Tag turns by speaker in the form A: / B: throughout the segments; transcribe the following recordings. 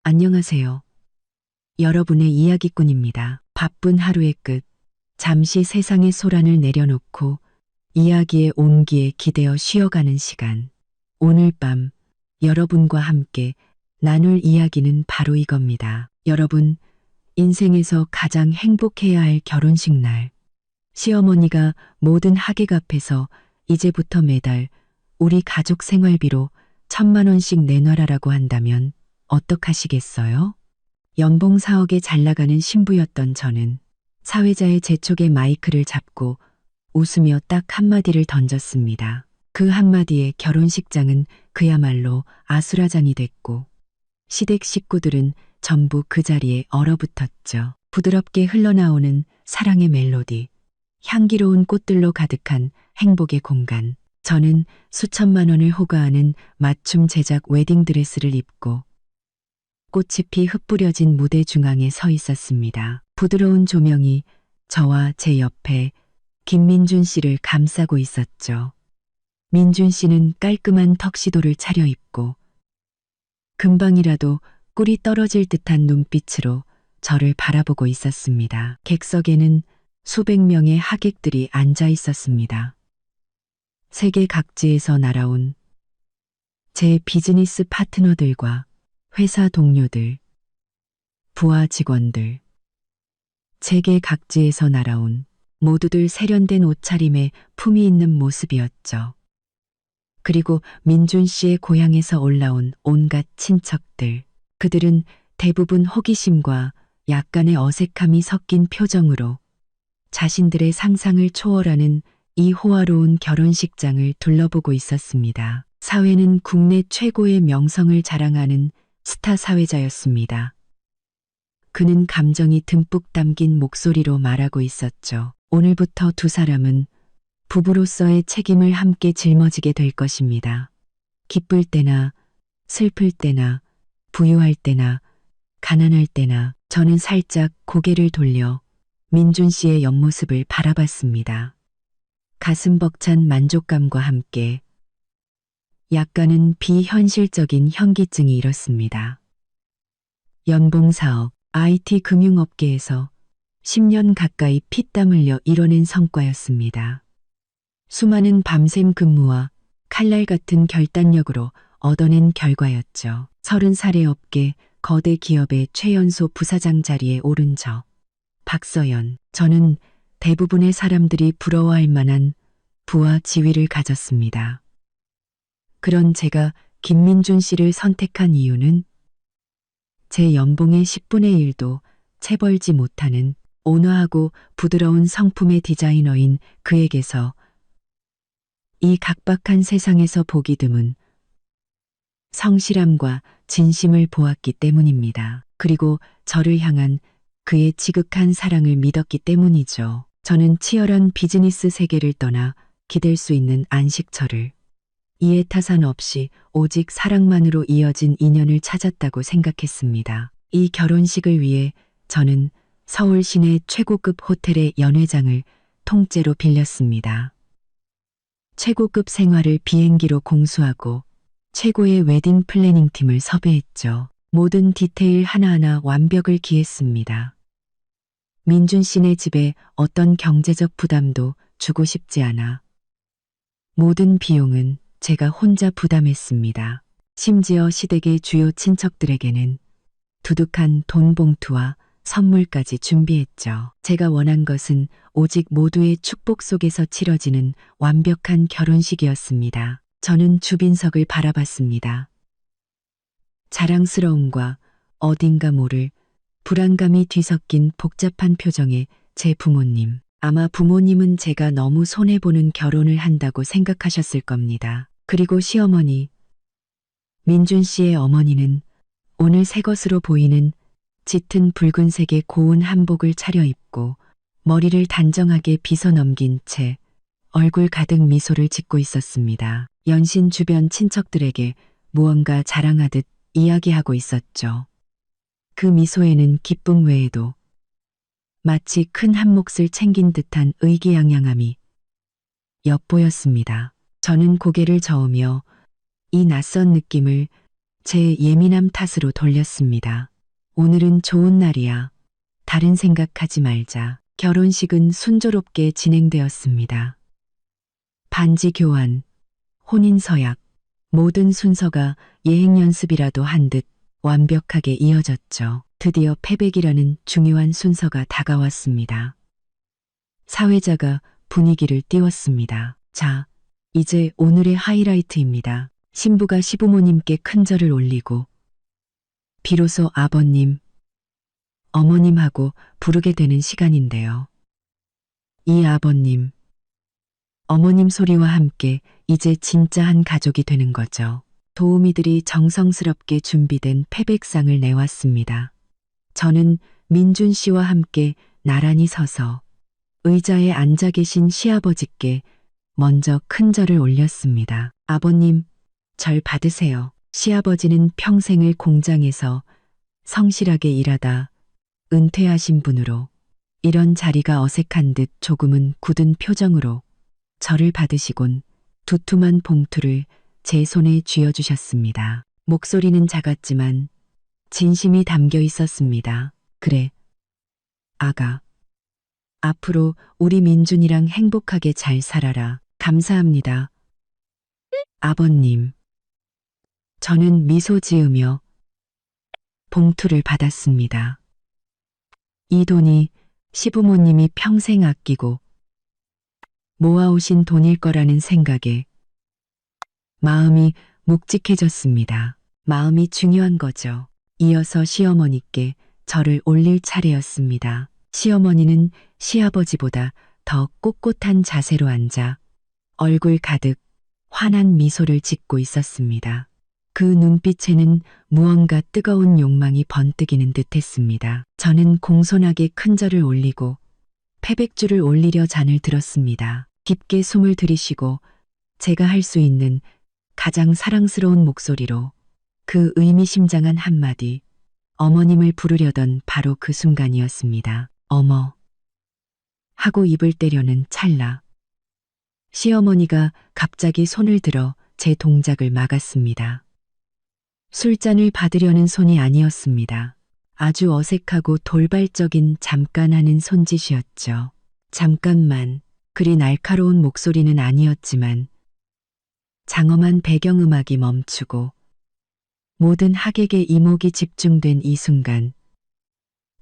A: 안녕하세요. 여러분의 이야기꾼입니다. 바쁜 하루의 끝, 잠시 세상의 소란을 내려놓고 이야기의 온기에 기대어 쉬어가는 시간. 오늘 밤 여러분과 함께 나눌 이야기는 바로 이겁니다. 여러분, 인생에서 가장 행복해야 할 결혼식 날. 시어머니가 모든 하객 앞에서 이제부터 매달 우리 가족 생활비로 1,000만 원씩 내놔라라고 한다면 어떡하시겠어요? 연봉 4억에 잘 나가는 신부였던 저는 사회자의 재촉에 마이크를 잡고 웃으며 딱 한마디를 던졌습니다. 그 한마디에 결혼식장은 그야말로 아수라장이 됐고 시댁 식구들은 전부 그 자리에 얼어붙었죠. 부드럽게 흘러나오는 사랑의 멜로디, 향기로운 꽃들로 가득한 행복의 공간. 저는 수천만 원을 호가하는 맞춤 제작 웨딩드레스를 입고 꽃이 피 흩뿌려진 무대 중앙에 서 있었습니다. 부드러운 조명이 저와 제 옆에 김민준 씨를 감싸고 있었죠. 민준 씨는 깔끔한 턱시도를 차려입고 금방이라도 꿀이 떨어질 듯한 눈빛으로 저를 바라보고 있었습니다. 객석에는 수백 명의 하객들이 앉아 있었습니다. 세계 각지에서 날아온 제 비즈니스 파트너들과 회사 동료들, 부하 직원들, 세계 각지에서 날아온 모두들 세련된 옷차림에 품위 있는 모습이었죠. 그리고 민준 씨의 고향에서 올라온 온갖 친척들, 그들은 대부분 호기심과 약간의 어색함이 섞인 표정으로 자신들의 상상을 초월하는 이 호화로운 결혼식장을 둘러보고 있었습니다. 사회는 국내 최고의 명성을 자랑하는 스타 사회자였습니다. 그는 감정이 듬뿍 담긴 목소리로 말하고 있었죠. 오늘부터 두 사람은 부부로서의 책임을 함께 짊어지게 될 것입니다. 기쁠 때나 슬플 때나 부유할 때나 가난할 때나. 저는 살짝 고개를 돌려 민준 씨의 옆모습을 바라봤습니다. 가슴 벅찬 만족감과 함께 약간은 비현실적인 현기증이 일었습니다. 연봉 4억, IT 금융업계에서 10년 가까이 피땀 흘려 이뤄낸 성과였습니다. 수많은 밤샘 근무와 칼날 같은 결단력으로 얻어낸 결과였죠. 30살의 업계 거대 기업의 최연소 부사장 자리에 오른 저, 박서연. 저는 대부분의 사람들이 부러워할 만한 부와 지위를 가졌습니다. 그런 제가 김민준 씨를 선택한 이유는 제 연봉의 10분의 1도 채 벌지 못하는 온화하고 부드러운 성품의 디자이너인 그에게서 이 각박한 세상에서 보기 드문 성실함과 진심을 보았기 때문입니다. 그리고 저를 향한 그의 지극한 사랑을 믿었기 때문이죠. 저는 치열한 비즈니스 세계를 떠나 기댈 수 있는 안식처를 이해 타산 없이 오직 사랑만으로 이어진 인연을 찾았다고 생각했습니다. 이 결혼식을 위해 저는 서울 시내 최고급 호텔의 연회장을 통째로 빌렸습니다. 최고급 생활을 비행기로 공수하고 최고의 웨딩 플래닝 팀을 섭외했죠. 모든 디테일 하나하나 완벽을 기했습니다. 민준 씨네 집에 어떤 경제적 부담도 주고 싶지 않아 모든 비용은 제가 혼자 부담했습니다. 심지어 시댁의 주요 친척들에게는 두둑한 돈 봉투와 선물까지 준비했죠. 제가 원한 것은 오직 모두의 축복 속에서 치러지는 완벽한 결혼식이었습니다. 저는 주빈석을 바라봤습니다. 자랑스러움과 어딘가 모를 불안감이 뒤섞인 복잡한 표정의 제 부모님. 아마 부모님은 제가 너무 손해보는 결혼을 한다고 생각하셨을 겁니다. 그리고 시어머니, 민준 씨의 어머니는 오늘 새 것으로 보이는 짙은 붉은색의 고운 한복을 차려입고 머리를 단정하게 빗어 넘긴 채 얼굴 가득 미소를 짓고 있었습니다. 연신 주변 친척들에게 무언가 자랑하듯 이야기하고 있었죠. 그 미소에는 기쁨 외에도 마치 큰 한 몫을 챙긴 듯한 의기양양함이 엿보였습니다. 저는 고개를 저으며 이 낯선 느낌을 제 예민함 탓으로 돌렸습니다. 오늘은 좋은 날이야. 다른 생각하지 말자. 결혼식은 순조롭게 진행되었습니다. 반지 교환, 혼인 서약, 모든 순서가 예행 연습이라도 한 듯 완벽하게 이어졌죠. 드디어 패백이라는 중요한 순서가 다가왔습니다. 사회자가 분위기를 띄웠습니다. 자, 이제 오늘의 하이라이트입니다. 신부가 시부모님께 큰 절을 올리고 비로소 아버님, 어머님하고 부르게 되는 시간인데요. 이 아버님, 어머님 소리와 함께 이제 진짜 한 가족이 되는 거죠. 도우미들이 정성스럽게 준비된 패백상을 내왔습니다. 저는 민준 씨와 함께 나란히 서서 의자에 앉아 계신 시아버지께 먼저 큰 절을 올렸습니다. 아버님, 절 받으세요. 시아버지는 평생을 공장에서 성실하게 일하다 은퇴하신 분으로 이런 자리가 어색한 듯 조금은 굳은 표정으로 절을 받으시곤 두툼한 봉투를 제 손에 쥐어주셨습니다. 목소리는 작았지만 진심이 담겨 있었습니다. 그래, 아가. 앞으로 우리 민준이랑 행복하게 잘 살아라. 감사합니다. 아버님. 저는 미소 지으며 봉투를 받았습니다. 이 돈이 시부모님이 평생 아끼고 모아오신 돈일 거라는 생각에 마음이 묵직해졌습니다. 마음이 중요한 거죠. 이어서 시어머니께 절을 올릴 차례였습니다. 시어머니는 시아버지보다 더 꼿꼿한 자세로 앉아 얼굴 가득 환한 미소를 짓고 있었습니다. 그 눈빛에는 무언가 뜨거운 욕망이 번뜩이는 듯했습니다. 저는 공손하게 큰 절을 올리고 패백주를 올리려 잔을 들었습니다. 깊게 숨을 들이쉬고 제가 할 수 있는 가장 사랑스러운 목소리로 그 의미심장한 한마디, 어머님을 부르려던 바로 그 순간이었습니다. 어머. 하고 입을 떼려는 찰나. 시어머니가 갑자기 손을 들어 제 동작을 막았습니다. 술잔을 받으려는 손이 아니었습니다. 아주 어색하고 돌발적인 잠깐 하는 손짓이었죠. 잠깐만. 그리 날카로운 목소리는 아니었지만 장엄한 배경음악이 멈추고 모든 하객의 이목이 집중된 이 순간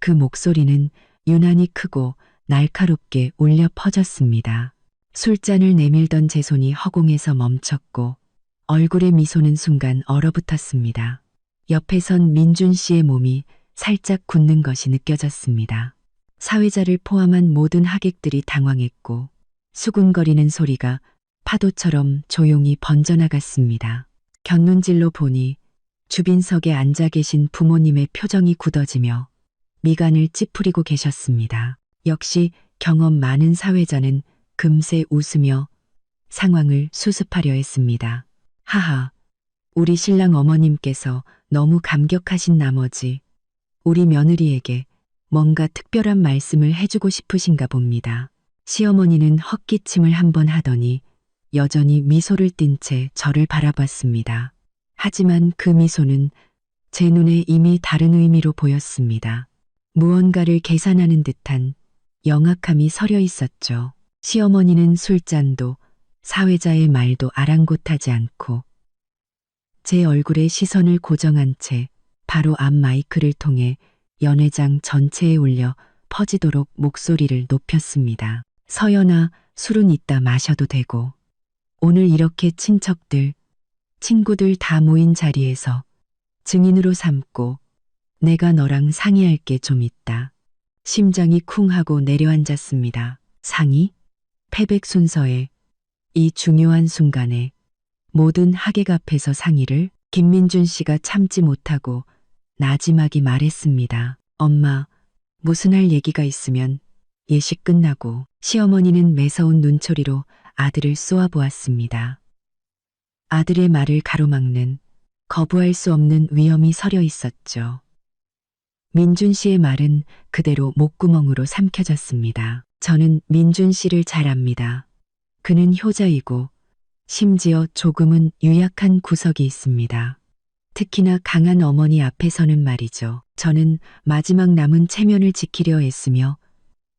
A: 그 목소리는 유난히 크고 날카롭게 울려 퍼졌습니다. 술잔을 내밀던 제 손이 허공에서 멈췄고 얼굴의 미소는 순간 얼어붙었습니다. 옆에 선 민준 씨의 몸이 살짝 굳는 것이 느껴졌습니다. 사회자를 포함한 모든 하객들이 당황했고 수군거리는 소리가 파도처럼 조용히 번져나갔습니다. 곁눈질로 보니 주빈석에 앉아 계신 부모님의 표정이 굳어지며 미간을 찌푸리고 계셨습니다. 역시 경험 많은 사회자는 금세 웃으며 상황을 수습하려 했습니다. 하하, 우리 신랑 어머님께서 너무 감격하신 나머지 우리 며느리에게 뭔가 특별한 말씀을 해주고 싶으신가 봅니다. 시어머니는 헛기침을 한번 하더니 여전히 미소를 띤 채 저를 바라봤습니다. 하지만 그 미소는 제 눈에 이미 다른 의미로 보였습니다. 무언가를 계산하는 듯한 영악함이 서려 있었죠. 시어머니는 술잔도 사회자의 말도 아랑곳하지 않고 제 얼굴에 시선을 고정한 채 바로 앞 마이크를 통해 연회장 전체에 울려 퍼지도록 목소리를 높였습니다. 서연아, 술은 이따 마셔도 되고 오늘 이렇게 친척들, 친구들 다 모인 자리에서 증인으로 삼고 내가 너랑 상의할 게 좀 있다. 심장이 쿵 하고 내려앉았습니다. 상의? 패백 순서에 이 중요한 순간에 모든 하객 앞에서 상의를 김민준 씨가 참지 못하고 나지막이 말했습니다. 엄마, 무슨 할 얘기가 있으면 예식 끝나고. 시어머니는 매서운 눈초리로 아들을 쏘아보았습니다. 아들의 말을 가로막는 거부할 수 없는 위험이 서려 있었죠. 민준 씨의 말은 그대로 목구멍으로 삼켜졌습니다. 저는 민준 씨를 잘 압니다. 그는 효자이고 심지어 조금은 유약한 구석이 있습니다. 특히나 강한 어머니 앞에서는 말이죠. 저는 마지막 남은 체면을 지키려 애쓰며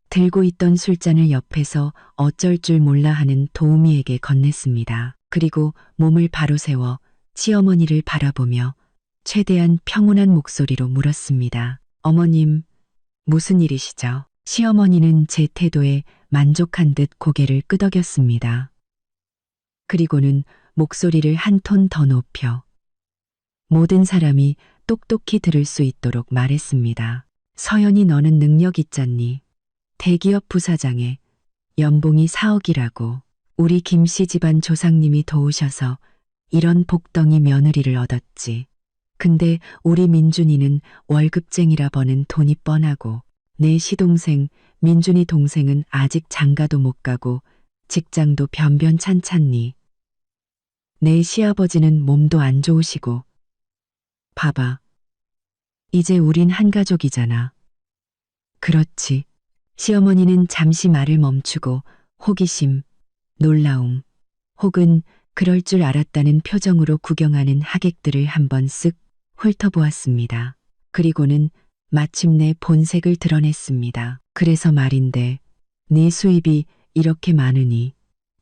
A: 들고 있던 술잔을 옆에서 어쩔 줄 몰라 하는 도우미에게 건넸습니다. 그리고 몸을 바로 세워 시어머니를 바라보며 최대한 평온한 목소리로 물었습니다. 어머님, 무슨 일이시죠? 시어머니는 제 태도에 만족한 듯 고개를 끄덕였습니다. 그리고는 목소리를 한 톤 더 높여 모든 사람이 똑똑히 들을 수 있도록 말했습니다. 서연이 너는 능력 있잖니. 대기업 부사장에 연봉이 4억이라고. 우리 김씨 집안 조상님이 도우셔서 이런 복덩이 며느리를 얻었지. 근데 우리 민준이는 월급쟁이라 버는 돈이 뻔하고 내 시동생 민준이 동생은 아직 장가도 못 가고 직장도 변변찮잖니. 내 시아버지는 몸도 안 좋으시고. 봐봐. 이제 우린 한 가족이잖아. 그렇지. 시어머니는 잠시 말을 멈추고 호기심, 놀라움, 혹은 그럴 줄 알았다는 표정으로 구경하는 하객들을 한번 쓱 훑어보았습니다. 그리고는 마침내 본색을 드러냈습니다. 그래서 말인데 네 수입이 이렇게 많으니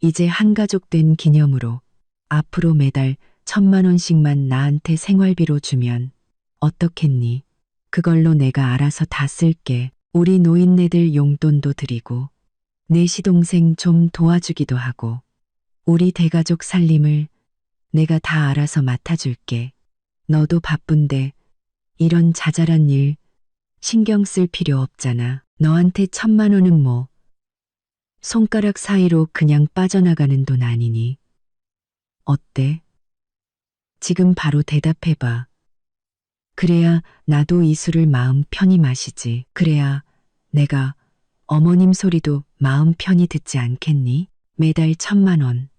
A: 이제 한 가족 된 기념으로 앞으로 매달 1,000만 원씩만 나한테 생활비로 주면 어떻겠니? 그걸로 내가 알아서 다 쓸게. 우리 노인네들 용돈도 드리고 내 시동생 좀 도와주기도 하고 우리 대가족 살림을 내가 다 알아서 맡아줄게. 너도 바쁜데 이런 자잘한 일 신경 쓸 필요 없잖아. 너한테 1,000만 원은 뭐 손가락 사이로 그냥 빠져나가는 돈 아니니. 어때? 지금 바로 대답해봐. 그래야 나도 이 술을 마음 편히 마시지. 그래야 내가 어머님 소리도 마음 편히 듣지 않겠니? 매달 1,000만 원.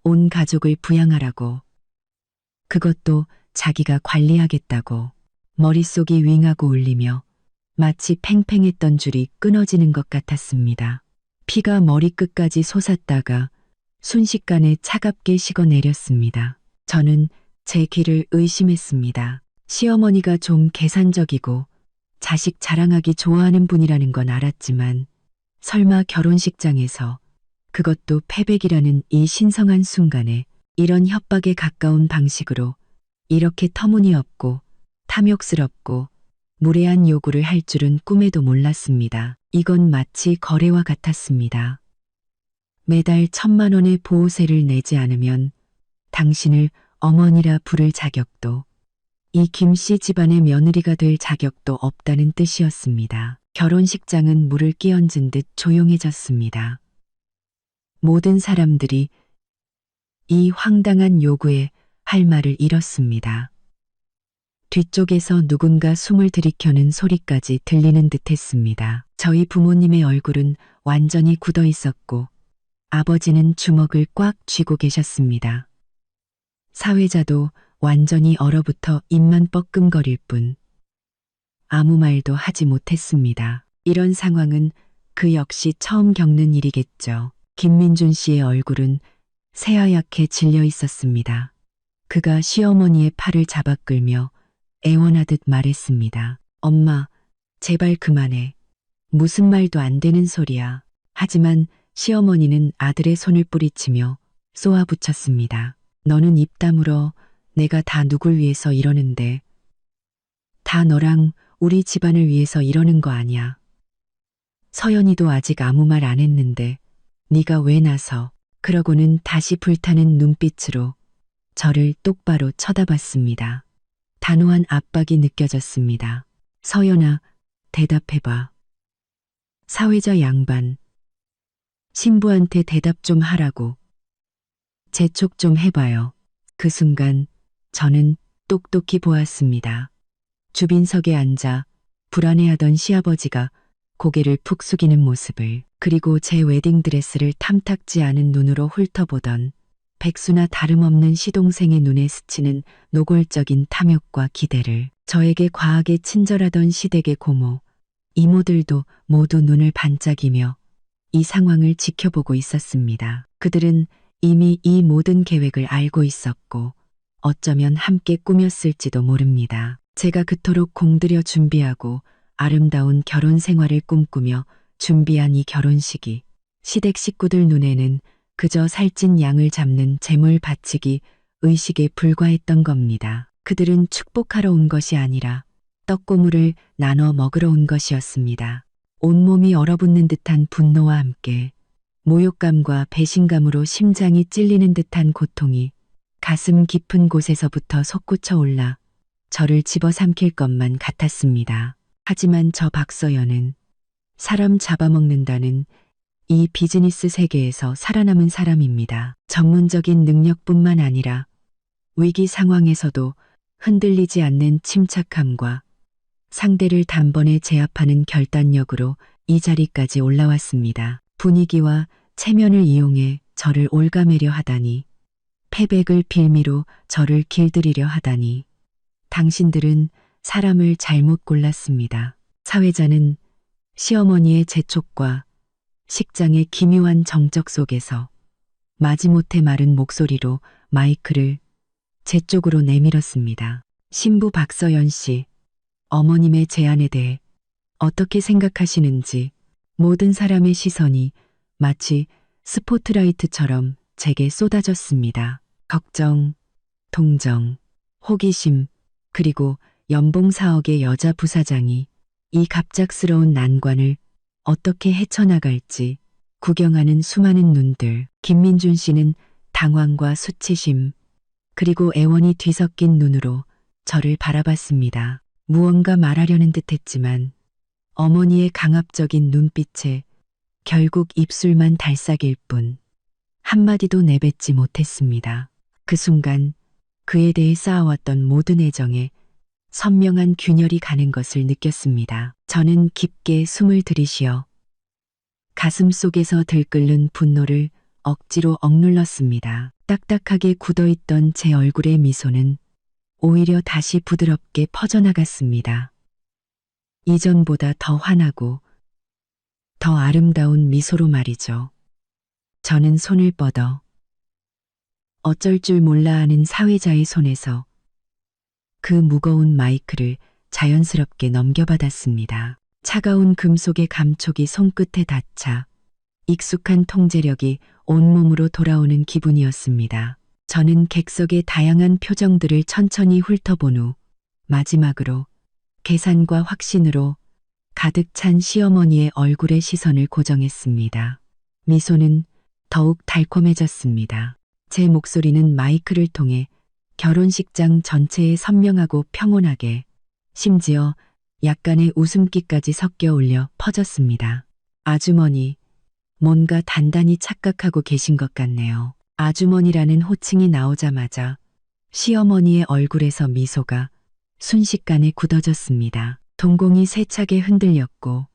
A: 온 가족을 부양하라고. 그것도 자기가 관리하겠다고. 머릿속이 윙하고 울리며 마치 팽팽했던 줄이 끊어지는 것 같았습니다. 피가 머리끝까지 솟았다가 순식간에 차갑게 식어내렸습니다. 저는 제 귀를 의심했습니다. 시어머니가 좀 계산적이고 자식 자랑하기 좋아하는 분이라는 건 알았지만 설마 결혼식장에서 그것도 패백이라는 이 신성한 순간에 이런 협박에 가까운 방식으로 이렇게 터무니없고 탐욕스럽고 무례한 요구를 할 줄은 꿈에도 몰랐습니다. 이건 마치 거래와 같았습니다. 매달 1,000만 원의 보호세를 내지 않으면 당신을 어머니라 부를 자격도 이 김씨 집안의 며느리가 될 자격도 없다는 뜻이었습니다. 결혼식장은 물을 끼얹은 듯 조용해졌습니다. 모든 사람들이 이 황당한 요구에 할 말을 잃었습니다. 뒤쪽에서 누군가 숨을 들이켜는 소리까지 들리는 듯했습니다. 저희 부모님의 얼굴은 완전히 굳어 있었고 아버지는 주먹을 꽉 쥐고 계셨습니다. 사회자도 완전히 얼어붙어 입만 뻐끔거릴 뿐 아무 말도 하지 못했습니다. 이런 상황은 그 역시 처음 겪는 일이겠죠. 김민준 씨의 얼굴은 새하얗게 질려 있었습니다. 그가 시어머니의 팔을 잡아 끌며 애원하듯 말했습니다. 엄마, 제발 그만해. 무슨 말도 안 되는 소리야. 하지만 시어머니는 아들의 손을 뿌리치며 쏘아붙였습니다. 너는 입 다물어. 내가 다 누굴 위해서 이러는데. 다 너랑 우리 집안을 위해서 이러는 거 아니야. 서연이도 아직 아무 말 안 했는데 네가 왜 나서. 그러고는 다시 불타는 눈빛으로 저를 똑바로 쳐다봤습니다. 단호한 압박이 느껴졌습니다. 서연아, 대답해봐. 사회자 양반. 신부한테 대답 좀 하라고. 재촉 좀 해봐요. 그 순간 저는 똑똑히 보았습니다. 주빈석에 앉아 불안해하던 시아버지가 고개를 푹 숙이는 모습을, 그리고 제 웨딩드레스를 탐탁지 않은 눈으로 훑어보던 백수나 다름없는 시동생의 눈에 스치는 노골적인 탐욕과 기대를, 저에게 과하게 친절하던 시댁의 고모, 이모들도 모두 눈을 반짝이며 이 상황을 지켜보고 있었습니다. 그들은 이미 이 모든 계획을 알고 있었고 어쩌면 함께 꾸몄을지도 모릅니다. 제가 그토록 공들여 준비하고 아름다운 결혼 생활을 꿈꾸며 준비한 이 결혼식이 시댁 식구들 눈에는 그저 살찐 양을 잡는 재물 바치기 의식에 불과했던 겁니다. 그들은 축복하러 온 것이 아니라 떡고물을 나눠 먹으러 온 것이었습니다. 온몸이 얼어붙는 듯한 분노와 함께 모욕감과 배신감으로 심장이 찔리는 듯한 고통이 가슴 깊은 곳에서부터 솟구쳐 올라 저를 집어삼킬 것만 같았습니다. 하지만 저 박서연은 사람 잡아먹는다는 이 비즈니스 세계에서 살아남은 사람입니다. 전문적인 능력뿐만 아니라 위기 상황에서도 흔들리지 않는 침착함과 상대를 단번에 제압하는 결단력으로 이 자리까지 올라왔습니다. 분위기와 체면을 이용해 저를 올가매려 하다니, 패백을 빌미로 저를 길들이려 하다니, 당신들은 사람을 잘못 골랐습니다. 사회자는 시어머니의 재촉과 식장의 기묘한 정적 속에서 마지못해 마른 목소리로 마이크를 제 쪽으로 내밀었습니다. 신부 박서연 씨, 어머님의 제안에 대해 어떻게 생각하시는지. 모든 사람의 시선이 마치 스포트라이트처럼 제게 쏟아졌습니다. 걱정, 동정, 호기심, 그리고 연봉 4억의 여자 부사장이 이 갑작스러운 난관을 어떻게 헤쳐나갈지 구경하는 수많은 눈들. 김민준 씨는 당황과 수치심, 그리고 애원이 뒤섞인 눈으로 저를 바라봤습니다. 무언가 말하려는 듯했지만 어머니의 강압적인 눈빛에 결국 입술만 달싹일 뿐 한마디도 내뱉지 못했습니다. 그 순간 그에 대해 쌓아왔던 모든 애정에 선명한 균열이 가는 것을 느꼈습니다. 저는 깊게 숨을 들이쉬어 가슴 속에서 들끓는 분노를 억지로 억눌렀습니다. 딱딱하게 굳어있던 제 얼굴의 미소는 오히려 다시 부드럽게 퍼져나갔습니다. 이전보다 더 환하고 더 아름다운 미소로 말이죠. 저는 손을 뻗어 어쩔 줄 몰라 하는 사회자의 손에서 그 무거운 마이크를 자연스럽게 넘겨받았습니다. 차가운 금속의 감촉이 손끝에 닿자 익숙한 통제력이 온몸으로 돌아오는 기분이었습니다. 저는 객석의 다양한 표정들을 천천히 훑어본 후 마지막으로 계산과 확신으로 가득 찬 시어머니의 얼굴에 시선을 고정했습니다. 미소는 더욱 달콤해졌습니다. 제 목소리는 마이크를 통해 결혼식장 전체에 선명하고 평온하게, 심지어 약간의 웃음기까지 섞여 올려 퍼졌습니다. 아주머니, 뭔가 단단히 착각하고 계신 것 같네요. 아주머니라는 호칭이 나오자마자 시어머니의 얼굴에서 미소가 순식간에 굳어졌습니다. 동공이 세차게 흔들렸고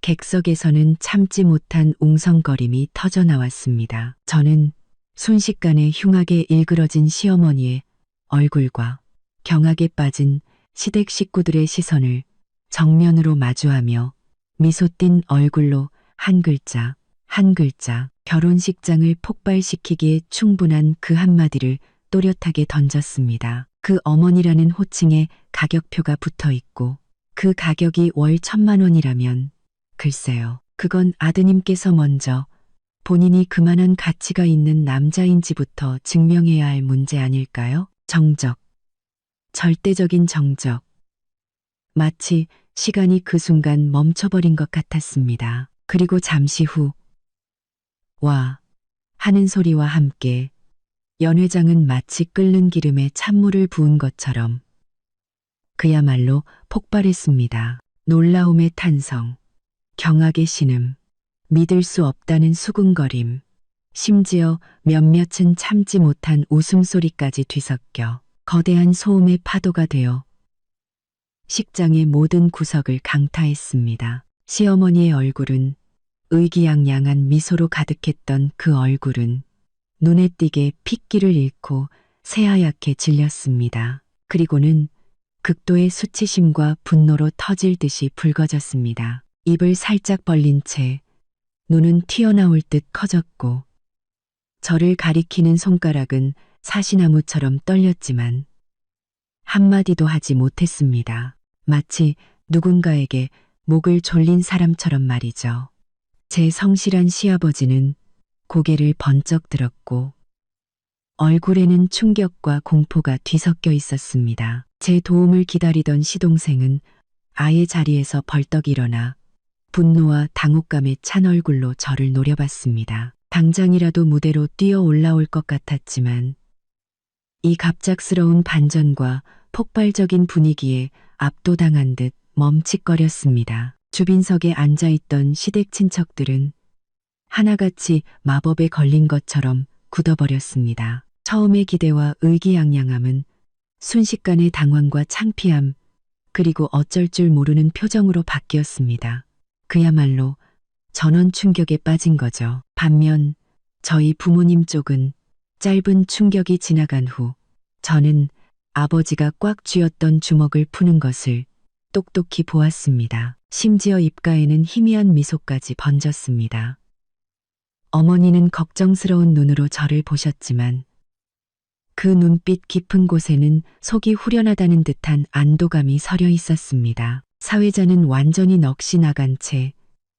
A: 객석에서는 참지 못한 웅성거림이 터져나왔습니다. 저는 순식간에 흉하게 일그러진 시어머니의 얼굴과 경악에 빠진 시댁 식구들의 시선을 정면으로 마주하며 미소 띤 얼굴로 한 글자, 한 글자, 결혼식장을 폭발시키기에 충분한 그 한마디를 또렷하게 던졌습니다. 그 어머니라는 호칭에 가격표가 붙어 있고 그 가격이 월 1,000만 원이라면 글쎄요. 그건 아드님께서 먼저 본인이 그만한 가치가 있는 남자인지부터 증명해야 할 문제 아닐까요? 정적. 절대적인 정적. 마치 시간이 그 순간 멈춰버린 것 같았습니다. 그리고 잠시 후 와 하는 소리와 함께 연회장은 마치 끓는 기름에 찬물을 부은 것처럼 그야말로 폭발했습니다. 놀라움의 탄성, 경악의 신음, 믿을 수 없다는 수군거림, 심지어 몇몇은 참지 못한 웃음소리까지 뒤섞여 거대한 소음의 파도가 되어 식장의 모든 구석을 강타했습니다. 시어머니의 얼굴은 의기양양한 미소로 가득했던 그 얼굴은 눈에 띄게 핏기를 잃고 새하얗게 질렸습니다. 그리고는 극도의 수치심과 분노로 터질 듯이 붉어졌습니다. 입을 살짝 벌린 채 눈은 튀어나올 듯 커졌고 저를 가리키는 손가락은 사시나무처럼 떨렸지만 한마디도 하지 못했습니다. 마치 누군가에게 목을 졸린 사람처럼 말이죠. 제 성실한 시아버지는 고개를 번쩍 들었고 얼굴에는 충격과 공포가 뒤섞여 있었습니다. 제 도움을 기다리던 시동생은 아예 자리에서 벌떡 일어나 분노와 당혹감에 찬 얼굴로 저를 노려봤습니다. 당장이라도 무대로 뛰어 올라올 것 같았지만 이 갑작스러운 반전과 폭발적인 분위기에 압도당한 듯 멈칫거렸습니다. 주빈석에 앉아있던 시댁 친척들은 하나같이 마법에 걸린 것처럼 굳어버렸습니다. 처음의 기대와 의기양양함은 순식간에 당황과 창피함, 그리고 어쩔 줄 모르는 표정으로 바뀌었습니다. 그야말로 전원 충격에 빠진 거죠. 반면 저희 부모님 쪽은 짧은 충격이 지나간 후 저는 아버지가 꽉 쥐었던 주먹을 푸는 것을 똑똑히 보았습니다. 심지어 입가에는 희미한 미소까지 번졌습니다. 어머니는 걱정스러운 눈으로 저를 보셨지만 그 눈빛 깊은 곳에는 속이 후련하다는 듯한 안도감이 서려 있었습니다. 사회자는 완전히 넋이 나간 채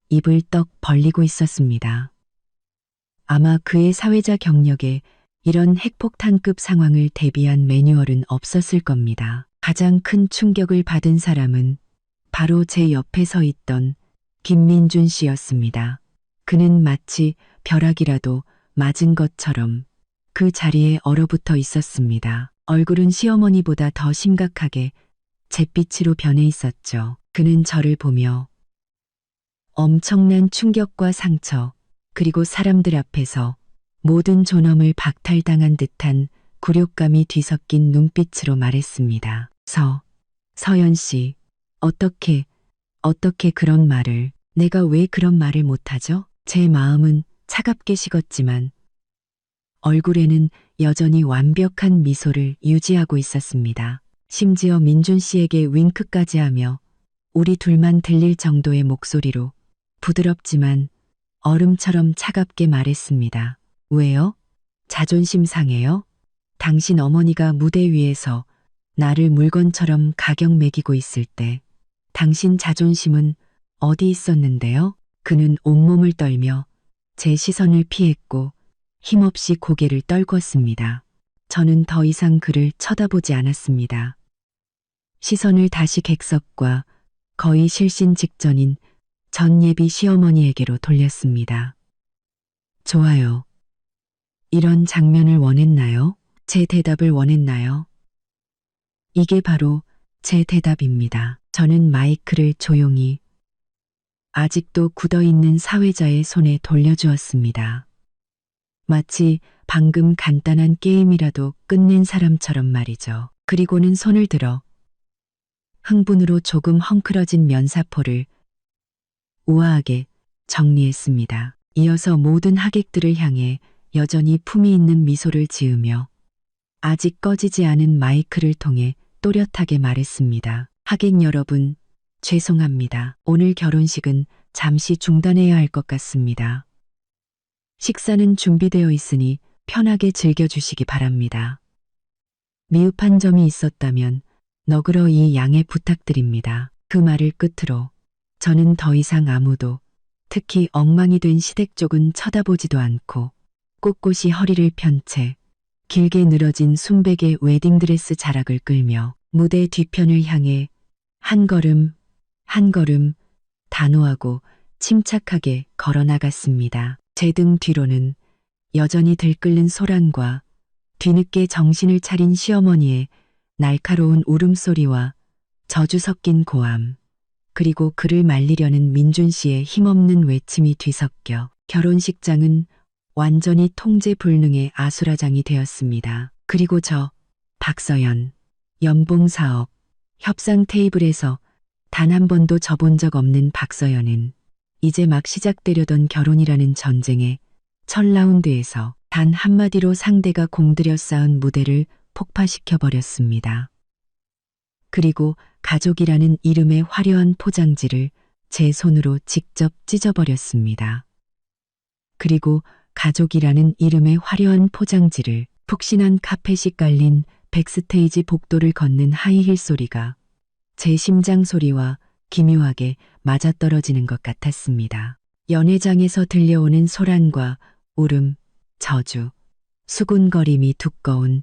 A: 입을 떡 벌리고 있었습니다. 아마 그의 사회자 경력에 이런 핵폭탄급 상황을 대비한 매뉴얼은 없었을 겁니다. 가장 큰 충격을 받은 사람은 바로 제 옆에 서 있던 김민준 씨였습니다. 그는 마치 벼락이라도 맞은 것처럼 그 자리에 얼어붙어 있었습니다. 얼굴은 시어머니보다 더 심각하게 잿빛으로 변해 있었죠. 그는 저를 보며 엄청난 충격과 상처, 그리고 사람들 앞에서 모든 존엄을 박탈당한 듯한 굴욕감이 뒤섞인 눈빛으로 말했습니다. 서연 씨, 어떻게 그런 말을, 내가 왜 그런 말을 못하죠? 제 마음은 차갑게 식었지만 얼굴에는 여전히 완벽한 미소를 유지하고 있었습니다. 심지어 민준 씨에게 윙크까지 하며 우리 둘만 들릴 정도의 목소리로 부드럽지만 얼음처럼 차갑게 말했습니다. 왜요? 자존심 상해요? 당신 어머니가 무대 위에서 나를 물건처럼 가격 매기고 있을 때 당신 자존심은 어디 있었는데요? 그는 온몸을 떨며 제 시선을 피했고 힘없이 고개를 떨궜습니다. 저는 더 이상 그를 쳐다보지 않았습니다. 시선을 다시 객석과 거의 실신 직전인 전 예비 시어머니에게로 돌렸습니다. 좋아요. 이런 장면을 원했나요? 제 대답을 원했나요? 이게 바로 제 대답입니다. 저는 마이크를 조용히 아직도 굳어있는 사회자의 손에 돌려주었습니다. 마치 방금 간단한 게임이라도 끝낸 사람처럼 말이죠. 그리고는 손을 들어 흥분으로 조금 헝클어진 면사포를 우아하게 정리했습니다. 이어서 모든 하객들을 향해 여전히 품위 있는 미소를 지으며 아직 꺼지지 않은 마이크를 통해 또렷하게 말했습니다. 하객 여러분, 죄송합니다. 오늘 결혼식은 잠시 중단해야 할 것 같습니다. 식사는 준비되어 있으니 편하게 즐겨주시기 바랍니다. 미흡한 점이 있었다면 너그러이 양해 부탁드립니다. 그 말을 끝으로 저는 더 이상 아무도, 특히 엉망이 된 시댁 쪽은 쳐다보지도 않고 꼿꼿이 허리를 편 채 길게 늘어진 순백의 웨딩드레스 자락을 끌며 무대 뒤편을 향해 한 걸음 한 걸음 단호하고 침착하게 걸어나갔습니다. 제 등 뒤로는 여전히 들끓는 소란과 뒤늦게 정신을 차린 시어머니의 날카로운 울음소리와 저주 섞인 고함, 그리고 그를 말리려는 민준 씨의 힘없는 외침이 뒤섞여 결혼식장은 완전히 통제 불능의 아수라장이 되었습니다. 그리고 박서연, 연봉 4억, 협상 테이블에서 단 한 번도 져본 적 없는 박서연은 이제 막 시작되려던 결혼이라는 전쟁의 첫 라운드에서 단 한마디로 상대가 공들여 쌓은 무대를 폭파시켜버렸습니다. 그리고 가족이라는 이름의 화려한 포장지를 제 손으로 직접 찢어버렸습니다. 그리고 가족이라는 이름의 화려한 포장지를 푹신한 카펫이 깔린 백스테이지 복도를 걷는 하이힐 소리가 제 심장 소리와 기묘하게 맞아떨어지는 것 같았습니다. 연회장에서 들려오는 소란과 울음, 저주, 수군거림이 두꺼운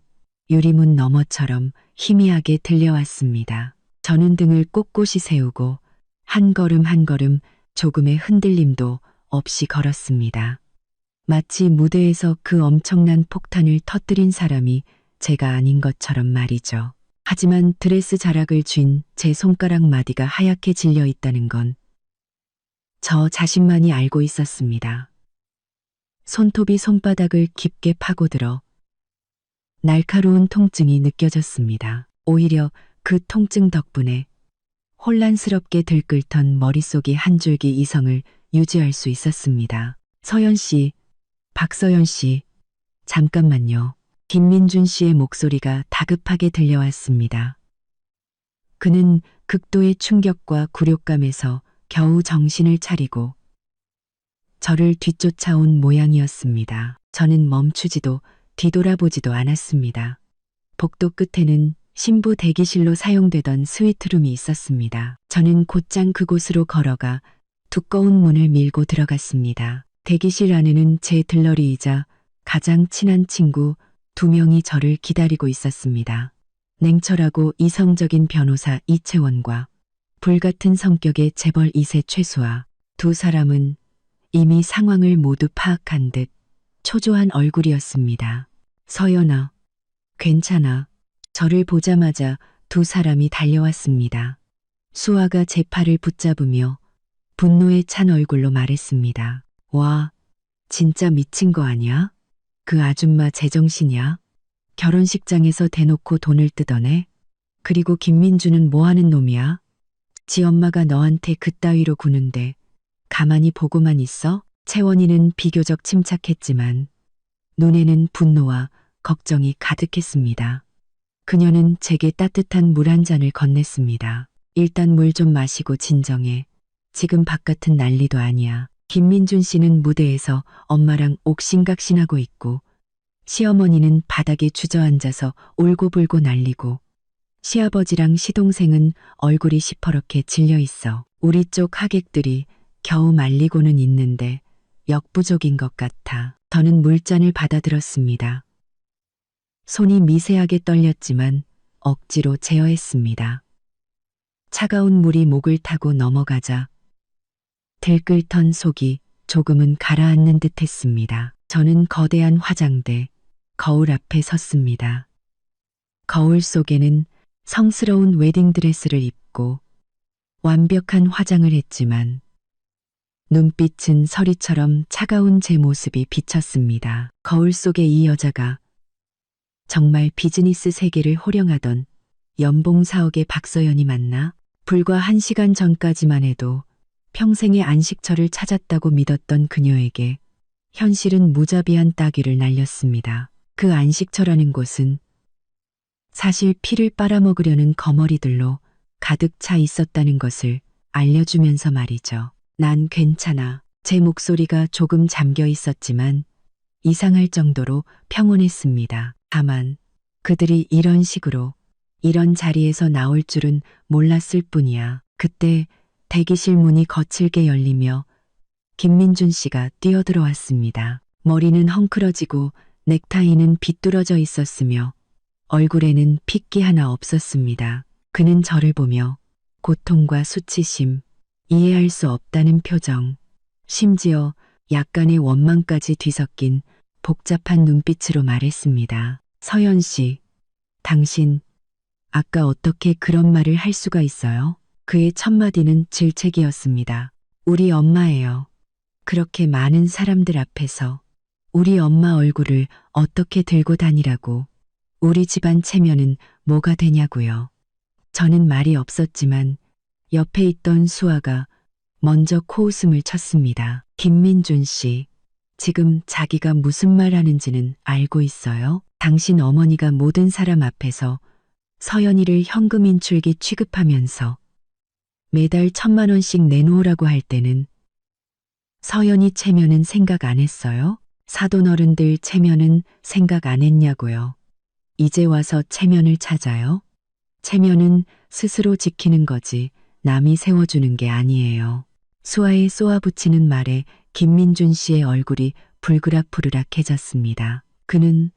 A: 유리문 너머처럼 희미하게 들려왔습니다. 저는 등을 꼿꼿이 세우고 한 걸음 한 걸음 조금의 흔들림도 없이 걸었습니다. 마치 무대에서 그 엄청난 폭탄을 터뜨린 사람이 제가 아닌 것처럼 말이죠. 하지만 드레스 자락을 쥔 제 손가락 마디가 하얗게 질려 있다는 건 저 자신만이 알고 있었습니다. 손톱이 손바닥을 깊게 파고들어 날카로운 통증이 느껴졌습니다. 오히려 그 통증 덕분에 혼란스럽게 들끓던 머릿속의 한 줄기 이성을 유지할 수 있었습니다. 서연 씨, 박서연 씨, 잠깐만요. 김민준 씨의 목소리가 다급하게 들려왔습니다. 그는 극도의 충격과 굴욕감에서 겨우 정신을 차리고 저를 뒤쫓아온 모양이었습니다. 저는 멈추지도 뒤돌아보지도 않았습니다. 복도 끝에는 신부 대기실로 사용되던 스위트룸이 있었습니다. 저는 곧장 그곳으로 걸어가 두꺼운 문을 밀고 들어갔습니다. 대기실 안에는 제 들러리이자 가장 친한 친구 2명이 저를 기다리고 있었습니다. 냉철하고 이성적인 변호사 이채원과 불같은 성격의 재벌 2세 최수아. 두 사람은 이미 상황을 모두 파악한 듯 초조한 얼굴이었습니다. 서연아, 괜찮아. 저를 보자마자 두 사람이 달려왔습니다. 수아가 제 팔을 붙잡으며 분노에 찬 얼굴로 말했습니다. 와, 진짜 미친 거 아니야? 그 아줌마 제정신이야? 결혼식장에서 대놓고 돈을 뜯어내? 그리고 김민주는 뭐 하는 놈이야? 지 엄마가 너한테 그따위로 구는데 가만히 보고만 있어? 채원이는 비교적 침착했지만 눈에는 분노와 걱정이 가득했습니다. 그녀는 제게 따뜻한 물 한 잔을 건넸습니다. 일단 물 좀 마시고 진정해. 지금 바깥은 난리도 아니야. 김민준 씨는 무대에서 엄마랑 옥신각신하고 있고 시어머니는 바닥에 주저앉아서 울고불고 난리고 시아버지랑 시동생은 얼굴이 시퍼렇게 질려 있어. 우리 쪽 하객들이 겨우 말리고는 있는데 역부족인 것 같아. 저는 물잔을 받아들었습니다. 손이 미세하게 떨렸지만 억지로 제어했습니다. 차가운 물이 목을 타고 넘어가자 들끓던 속이 조금은 가라앉는 듯 했습니다. 저는 거대한 화장대, 거울 앞에 섰습니다. 거울 속에는 성스러운 웨딩드레스를 입고 완벽한 화장을 했지만 눈빛은 서리처럼 차가운 제 모습이 비쳤습니다. 거울 속의 이 여자가 정말 비즈니스 세계를 호령하던 연봉 4억의 박서연이 맞나? 불과 1시간 전까지만 해도 평생의 안식처를 찾았다고 믿었던 그녀에게 현실은 무자비한 따귀를 날렸습니다. 그 안식처라는 곳은 사실 피를 빨아먹으려는 거머리들로 가득 차 있었다는 것을 알려주면서 말이죠. 난 괜찮아. 제 목소리가 조금 잠겨 있었지만 이상할 정도로 평온했습니다. 다만 그들이 이런 식으로 이런 자리에서 나올 줄은 몰랐을 뿐이야. 그때 대기실 문이 거칠게 열리며 김민준 씨가 뛰어들어왔습니다. 머리는 헝클어지고 넥타이는 비뚤어져 있었으며 얼굴에는 핏기 하나 없었습니다. 그는 저를 보며 고통과 수치심, 이해할 수 없다는 표정, 심지어 약간의 원망까지 뒤섞인 복잡한 눈빛으로 말했습니다. 서연 씨, 당신 아까 어떻게 그런 말을 할 수가 있어요? 그의 첫 마디는 질책이었습니다. 우리 엄마예요. 그렇게 많은 사람들 앞에서 우리 엄마 얼굴을 어떻게 들고 다니라고. 우리 집안 체면은 뭐가 되냐고요. 저는 말이 없었지만 옆에 있던 수아가 먼저 코웃음을 쳤습니다. 김민준 씨, 지금 자기가 무슨 말 하는지는 알고 있어요? 당신 어머니가 모든 사람 앞에서 서연이를 현금 인출기 취급하면서 매달 1,000만 원씩 내놓으라고 할 때는 서연이 체면은 생각 안 했어요? 사돈 어른들 체면은 생각 안 했냐고요. 이제 와서 체면을 찾아요? 체면은 스스로 지키는 거지 남이 세워주는 게 아니에요. 수아에 쏘아붙이는 말에 김민준 씨의 얼굴이 불그락부르락해졌습니다. 그는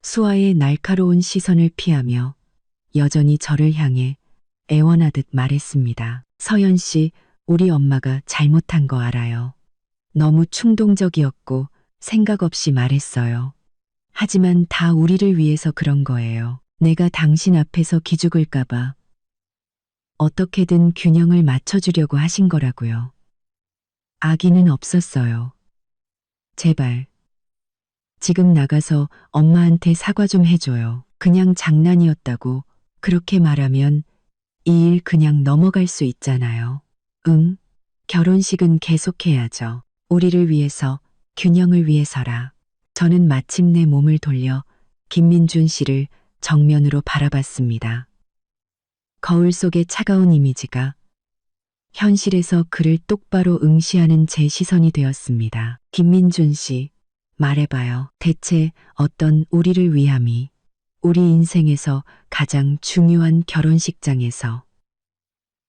A: 수아의 날카로운 시선을 피하며 여전히 저를 향해 애원하듯 말했습니다. 서연 씨, 우리 엄마가 잘못한 거 알아요. 너무 충동적이었고 생각 없이 말했어요. 하지만 다 우리를 위해서 그런 거예요. 내가 당신 앞에서 기죽을까봐 어떻게든 균형을 맞춰주려고 하신 거라고요. 악의는 없었어요. 제발. 지금 나가서 엄마한테 사과 좀 해줘요. 그냥 장난이었다고 그렇게 말하면 이 일 그냥 넘어갈 수 있잖아요. 응? 결혼식은 계속해야죠. 우리를 위해서, 균형을 위해서라. 저는 마침내 몸을 돌려 김민준 씨를 정면으로 바라봤습니다. 거울 속의 차가운 이미지가 현실에서 그를 똑바로 응시하는 제 시선이 되었습니다. 김민준 씨, 말해봐요. 대체 어떤 우리를 위함이 우리 인생에서 가장 중요한 결혼식장에서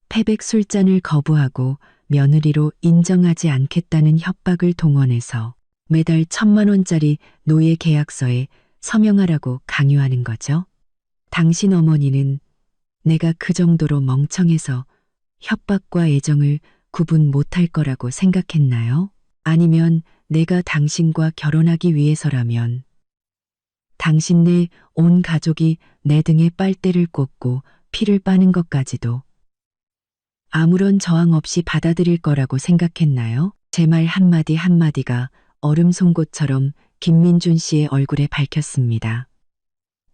A: 패백 술잔을 거부하고 며느리로 인정하지 않겠다는 협박을 동원해서 매달 1,000만 원짜리 노예 계약서에 서명하라고 강요하는 거죠? 당신 어머니는 내가 그 정도로 멍청해서 협박과 애정을 구분 못할 거라고 생각했나요? 아니면 내가 당신과 결혼하기 위해서라면 당신네 온 가족이 내 등에 빨대를 꽂고 피를 빠는 것까지도 아무런 저항 없이 받아들일 거라고 생각했나요? 제 말 한마디 한마디가 얼음 송곳처럼 김민준 씨의 얼굴에 밝혔습니다.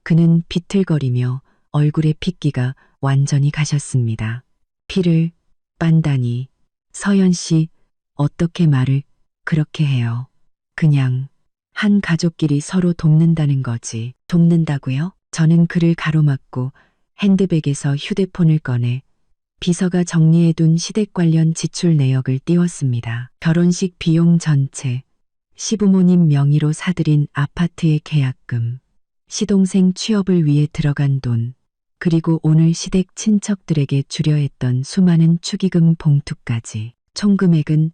A: 그는 비틀거리며 얼굴의 핏기가 완전히 가셨습니다. 피를 빤다니, 서연 씨, 어떻게 말을 그렇게 해요? 그냥 한 가족끼리 서로 돕는다는 거지. 돕는다고요? 저는 그를 가로막고 핸드백에서 휴대폰을 꺼내 비서가 정리해둔 시댁 관련 지출 내역을 띄웠습니다. 결혼식 비용 전체, 시부모님 명의로 사들인 아파트의 계약금, 시동생 취업을 위해 들어간 돈, 그리고 오늘 시댁 친척들에게 주려 했던 수많은 축의금 봉투까지 총 금액은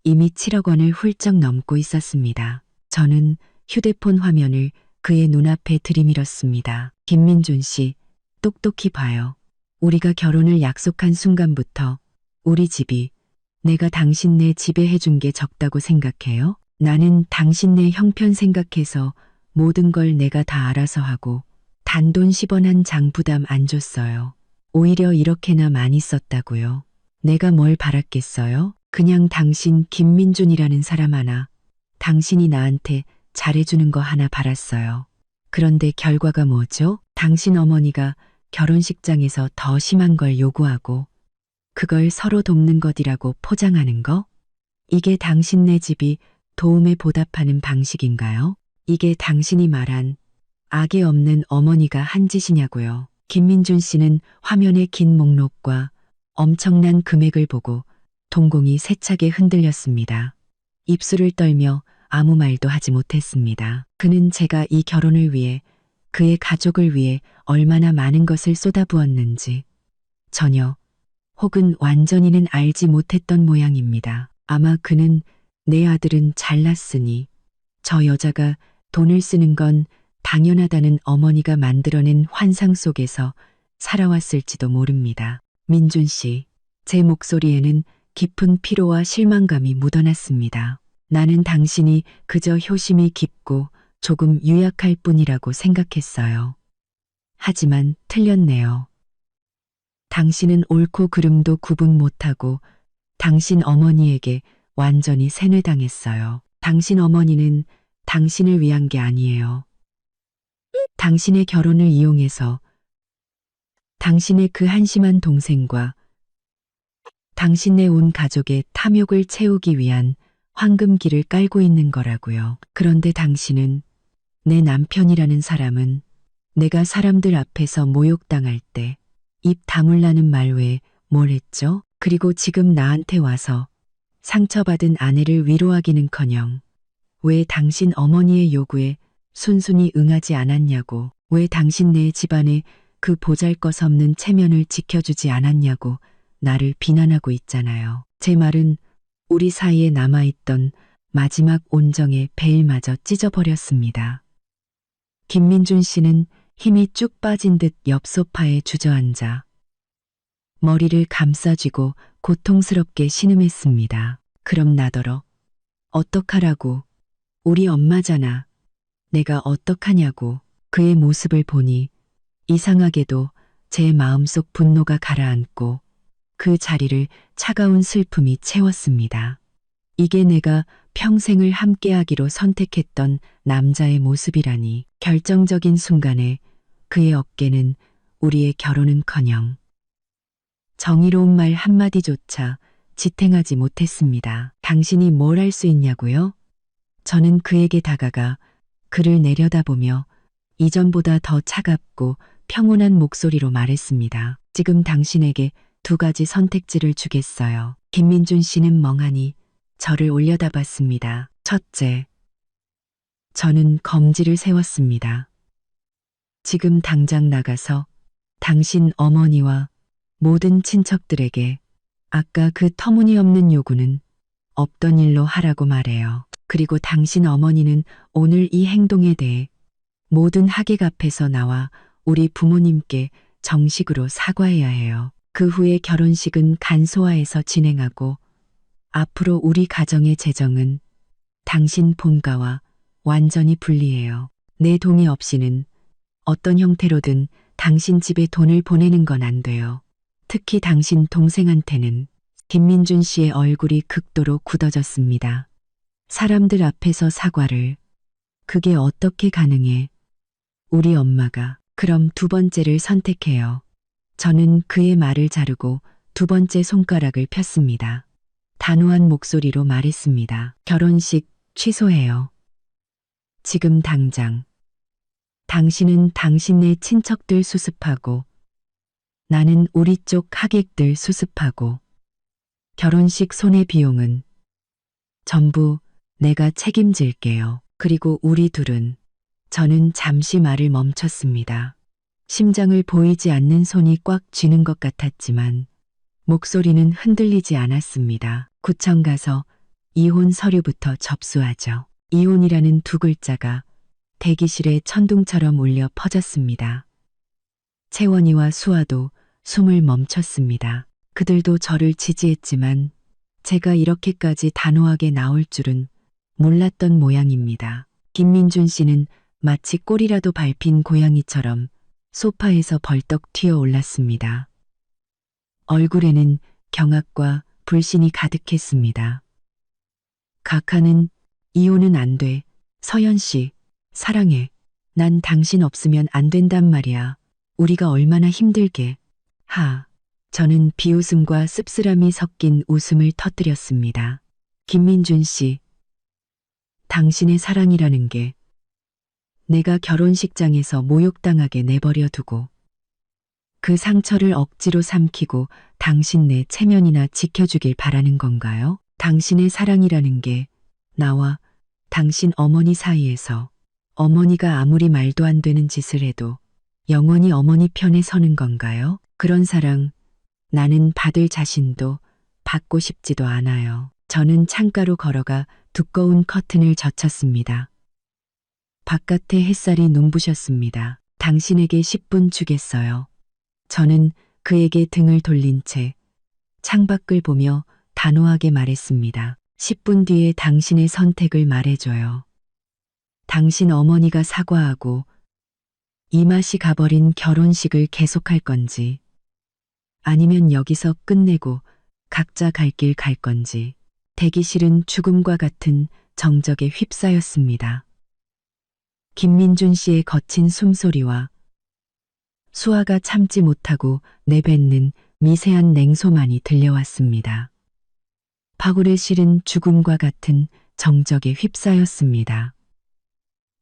A: 이미 7억 원을 훌쩍 넘고 있었습니다. 저는 휴대폰 화면을 그의 눈앞에 들이밀었습니다. 김민준 씨, 똑똑히 봐요. 우리가 결혼을 약속한 순간부터 우리 집이 내가 당신네 집에 해준 게 적다고 생각해요? 나는 당신네 형편 생각해서 모든 걸 내가 다 알아서 하고 단돈 10원 한 장 부담 안 줬어요. 오히려 이렇게나 많이 썼다고요. 내가 뭘 바랐겠어요? 그냥 당신 김민준이라는 사람 하나, 당신이 나한테 잘해주는 거 하나 바랐어요. 그런데 결과가 뭐죠? 당신 어머니가 결혼식장에서 더 심한 걸 요구하고 그걸 서로 돕는 것이라고 포장하는 거? 이게 당신네 집이 도움에 보답하는 방식인가요? 이게 당신이 말한 악의 없는 어머니가 한 짓이냐고요. 김민준 씨는 화면의 긴 목록과 엄청난 금액을 보고 동공이 세차게 흔들렸습니다. 입술을 떨며 아무 말도 하지 못했습니다. 그는 제가 이 결혼을 위해 그의 가족을 위해 얼마나 많은 것을 쏟아부었는지 전혀 혹은 완전히는 알지 못했던 모양입니다. 아마 그는 내 아들은 잘났으니 저 여자가 돈을 쓰는 건 당연하다는 어머니가 만들어낸 환상 속에서 살아왔을지도 모릅니다. 민준 씨, 제 목소리에는 깊은 피로와 실망감이 묻어났습니다. 나는 당신이 그저 효심이 깊고 조금 유약할 뿐이라고 생각했어요. 하지만 틀렸네요. 당신은 옳고 그름도 구분 못하고 당신 어머니에게 완전히 세뇌당했어요. 당신 어머니는 당신을 위한 게 아니에요. 당신의 결혼을 이용해서 당신의 그 한심한 동생과 당신네 온 가족의 탐욕을 채우기 위한 황금기를 깔고 있는 거라고요. 그런데 당신은 내 남편이라는 사람은 내가 사람들 앞에서 모욕당할 때 입 다물라는 말 외에 뭘 했죠? 그리고 지금 나한테 와서 상처받은 아내를 위로하기는커녕 왜 당신 어머니의 요구에 순순히 응하지 않았냐고, 왜 당신네 집안의 그 보잘것없는 체면을 지켜주지 않았냐고 나를 비난하고 있잖아요. 제 말은 우리 사이에 남아있던 마지막 온정의 베일마저 찢어버렸습니다. 김민준 씨는 힘이 쭉 빠진 듯 옆 소파에 주저앉아 머리를 감싸쥐고 고통스럽게 신음했습니다. 그럼 나더러 어떡하라고, 우리 엄마잖아. 내가 어떡하냐고. 그의 모습을 보니 이상하게도 제 마음속 분노가 가라앉고 그 자리를 차가운 슬픔이 채웠습니다. 이게 내가 평생을 함께하기로 선택했던 남자의 모습이라니. 결정적인 순간에 그의 어깨는 우리의 결혼은커녕 정의로운 말 한마디조차 지탱하지 못했습니다. 당신이 뭘 할 수 있냐고요? 저는 그에게 다가가 그를 내려다보며 이전보다 더 차갑고 평온한 목소리로 말했습니다. 지금 당신에게 두 가지 선택지를 주겠어요. 김민준 씨는 멍하니 저를 올려다봤습니다. 첫째, 저는 검지를 세웠습니다. 지금 당장 나가서 당신 어머니와 모든 친척들에게 아까 그 터무니없는 요구는 없던 일로 하라고 말해요. 그리고 당신 어머니는 오늘 이 행동에 대해 모든 하객 앞에서 나와 우리 부모님께 정식으로 사과해야 해요. 그 후에 결혼식은 간소화해서 진행하고 앞으로 우리 가정의 재정은 당신 본가와 완전히 분리해요. 내 동의 없이는 어떤 형태로든 당신 집에 돈을 보내는 건 안 돼요. 특히 당신 동생한테는. 김민준 씨의 얼굴이 극도로 굳어졌습니다. 사람들 앞에서 사과를. 그게 어떻게 가능해? 우리 엄마가. 그럼 두 번째를 선택해요. 저는 그의 말을 자르고 두 번째 손가락을 폈습니다. 단호한 목소리로 말했습니다. 결혼식 취소해요. 지금 당장. 당신은 당신네 친척들 수습하고 나는 우리 쪽 하객들 수습하고 결혼식 손해 비용은 전부 내가 책임질게요. 그리고 우리 둘은. 저는 잠시 말을 멈췄습니다. 심장을 보이지 않는 손이 꽉 쥐는 것 같았지만 목소리는 흔들리지 않았습니다. 구청 가서 이혼 서류부터 접수하죠. 이혼이라는 두 글자가 대기실에 천둥처럼 울려 퍼졌습니다. 채원이와 수아도 숨을 멈췄습니다. 그들도 저를 지지했지만 제가 이렇게까지 단호하게 나올 줄은 몰랐던 모양입니다. 김민준 씨는 마치 꼬리라도 밟힌 고양이처럼 소파에서 벌떡 튀어 올랐습니다. 얼굴에는 경악과 불신이 가득했습니다. 각하는 이혼은 안 돼. 서연 씨, 사랑해. 난 당신 없으면 안 된단 말이야. 우리가 얼마나 힘들게. 저는 비웃음과 씁쓸함이 섞인 웃음을 터뜨렸습니다. 김민준 씨, 당신의 사랑이라는 게 내가 결혼식장에서 모욕당하게 내버려 두고 그 상처를 억지로 삼키고 당신네 체면이나 지켜주길 바라는 건가요? 당신의 사랑이라는 게 나와 당신 어머니 사이에서 어머니가 아무리 말도 안 되는 짓을 해도 영원히 어머니 편에 서는 건가요? 그런 사랑 나는 받을 자신도 받고 싶지도 않아요. 저는 창가로 걸어가 두꺼운 커튼을 젖혔습니다. 바깥에 햇살이 눈부셨습니다. 당신에게 10분 주겠어요. 저는 그에게 등을 돌린 채 창밖을 보며 단호하게 말했습니다. 10분 뒤에 당신의 선택을 말해줘요. 당신 어머니가 사과하고 이 맛이 가버린 결혼식을 계속할 건지 아니면 여기서 끝내고 각자 갈 길 갈 건지. 대기실은 죽음과 같은 정적에 휩싸였습니다. 김민준 씨의 거친 숨소리와 수아가 참지 못하고 내뱉는 미세한 냉소만이 들려왔습니다. 파굴의 실은 죽음과 같은 정적에 휩싸였습니다.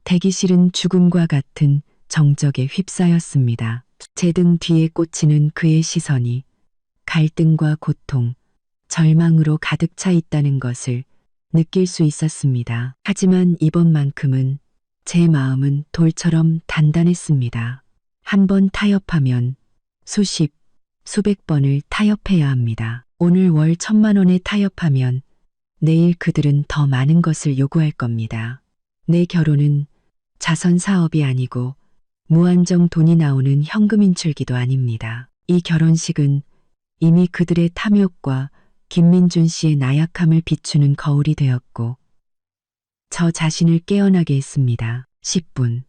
A: 대기실은 죽음과 같은 정적에 휩싸였습니다. 제 등 뒤에 꽂히는 그의 시선이 갈등과 고통, 절망으로 가득 차 있다는 것을 느낄 수 있었습니다. 하지만 이번만큼은 제 마음은 돌처럼 단단했습니다. 한 번 타협하면 수십, 수백 번을 타협해야 합니다. 오늘 월 1,000만 원에 타협하면 내일 그들은 더 많은 것을 요구할 겁니다. 내 결혼은 자선 사업이 아니고 무한정 돈이 나오는 현금 인출기도 아닙니다. 이 결혼식은 이미 그들의 탐욕과 김민준 씨의 나약함을 비추는 거울이 되었고 저 자신을 깨어나게 했습니다. 10분.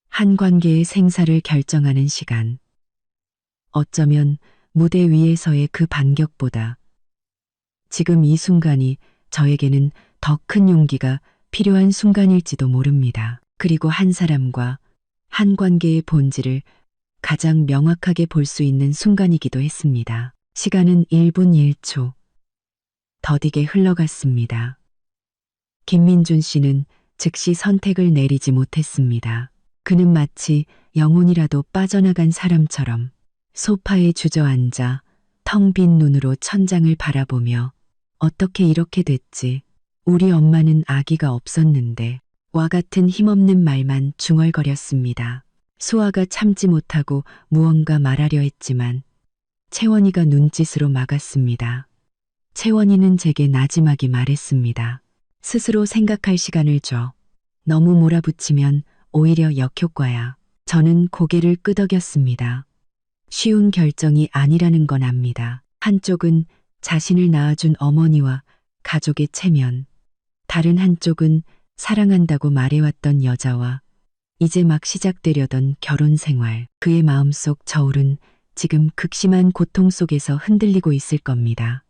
A: 한 관계의 생사를 결정하는 시간. 어쩌면 무대 위에서의 그 반격보다 지금 이 순간이 저에게는 더 큰 용기가 필요한 순간일지도 모릅니다. 그리고 한 사람과 한 관계의 본질을 가장 명확하게 볼 수 있는 순간이기도 했습니다. 시간은 1분 1초 더디게 흘러갔습니다. 김민준 씨는 즉시 선택을 내리지 못했습니다. 그는 마치 영혼이라도 빠져나간 사람처럼 소파에 주저앉아 텅 빈 눈으로 천장을 바라보며 어떻게 이렇게 됐지? 우리 엄마는 아기가 없었는데 와 같은 힘없는 말만 중얼거렸습니다. 수아가 참지 못하고 무언가 말하려 했지만 채원이가 눈짓으로 막았습니다. 채원이는 제게 나지막이 말했습니다. 스스로 생각할 시간을 줘. 너무 몰아붙이면 오히려 역효과야. 저는 고개를 끄덕였습니다. 쉬운 결정이 아니라는 건 압니다. 한쪽은 자신을 낳아준 어머니와 가족의 체면, 다른 한쪽은 사랑한다고 말해왔던 여자와 이제 막 시작되려던 결혼 생활. 그의 마음속 저울은 지금 극심한 고통 속에서 흔들리고 있을 겁니다.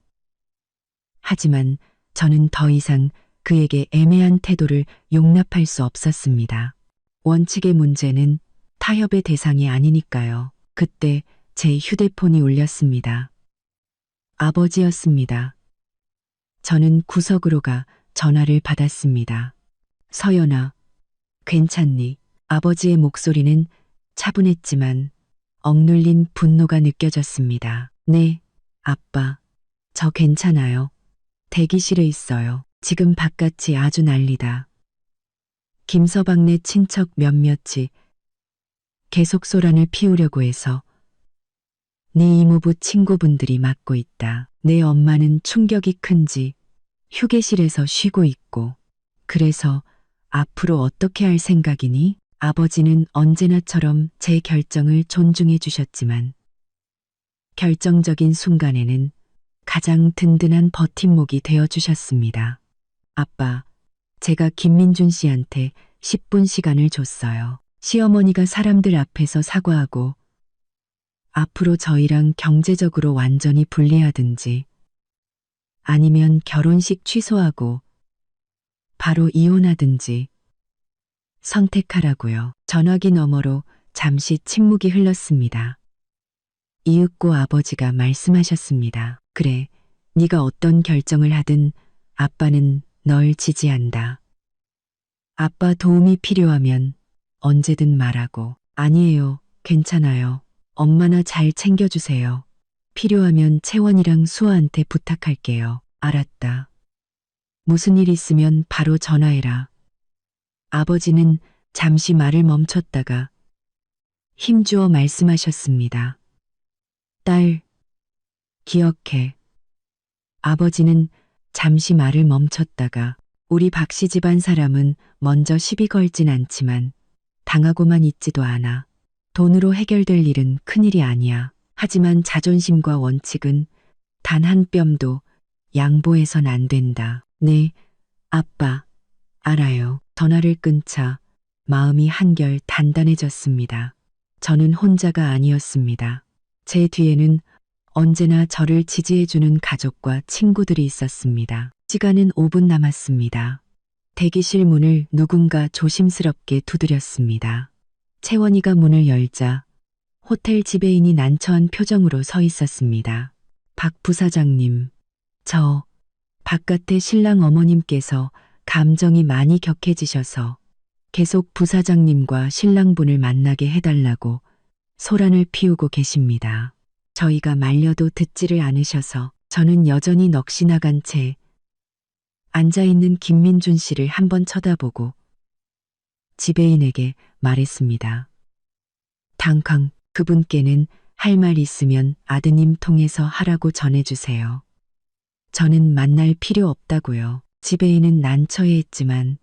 A: 하지만 저는 더 이상 그에게 애매한 태도를 용납할 수 없었습니다. 원칙의 문제는 타협의 대상이 아니니까요. 그때 제 휴대폰이 울렸습니다. 아버지였습니다. 저는 구석으로 가 전화를 받았습니다. 서연아, 괜찮니? 아버지의 목소리는 차분했지만 억눌린 분노가 느껴졌습니다. 네, 아빠. 저 괜찮아요. 대기실에 있어요. 지금 바깥이 아주 난리다. 김서방네 친척 몇몇이 계속 소란을 피우려고 해서 네 이모부 친구분들이 맡고 있다. 내 엄마는 충격이 큰지 휴게실에서 쉬고 있고 그래서 앞으로 어떻게 할 생각이니? 아버지는 언제나처럼 제 결정을 존중해 주셨지만 결정적인 순간에는 가장 든든한 버팀목이 되어 주셨습니다. 아빠, 제가 김민준 씨한테 10분 시간을 줬어요. 시어머니가 사람들 앞에서 사과하고 앞으로 저희랑 경제적으로 완전히 분리하든지 아니면 결혼식 취소하고 바로 이혼하든지 선택하라고요. 전화기 너머로 잠시 침묵이 흘렀습니다. 이윽고 아버지가 말씀하셨습니다. 그래, 네가 어떤 결정을 하든 아빠는 널 지지한다. 아빠 도움이 필요하면 언제든 말하고. 아니에요, 괜찮아요. 엄마나 잘 챙겨주세요. 필요하면 채원이랑 수아한테 부탁할게요. 알았다. 무슨 일 있으면 바로 전화해라. 아버지는 잠시 말을 멈췄다가 힘주어 말씀하셨습니다. 딸, 기억해. 아버지는 잠시 말을 멈췄다가 우리 박씨 집안 사람은 먼저 시비 걸진 않지만 당하고만 있지도 않아. 돈으로 해결될 일은 큰일이 아니야. 하지만 자존심과 원칙은 단 한 뼘도 양보해선 안 된다. 네, 아빠, 알아요. 전화를 끊자 마음이 한결 단단해졌습니다. 저는 혼자가 아니었습니다. 제 뒤에는 언제나 저를 지지해주는 가족과 친구들이 있었습니다. 시간은 5분 남았습니다. 대기실 문을 누군가 조심스럽게 두드렸습니다. 채원이가 문을 열자 호텔 지배인이 난처한 표정으로 서 있었습니다. 박 부사장님, 저 바깥에 신랑 어머님께서 감정이 많이 격해지셔서 계속 부사장님과 신랑분을 만나게 해달라고 소란을 피우고 계십니다. 저희가 말려도 듣지를 않으셔서 저는 여전히 넋이 나간 채 앉아있는 김민준 씨를 한번 쳐다보고 지배인에게 말했습니다. 당강 그분께는 할 말 있으면 아드님 통해서 하라고 전해주세요. 저는 만날 필요 없다고요. 지배인은 난처해했지만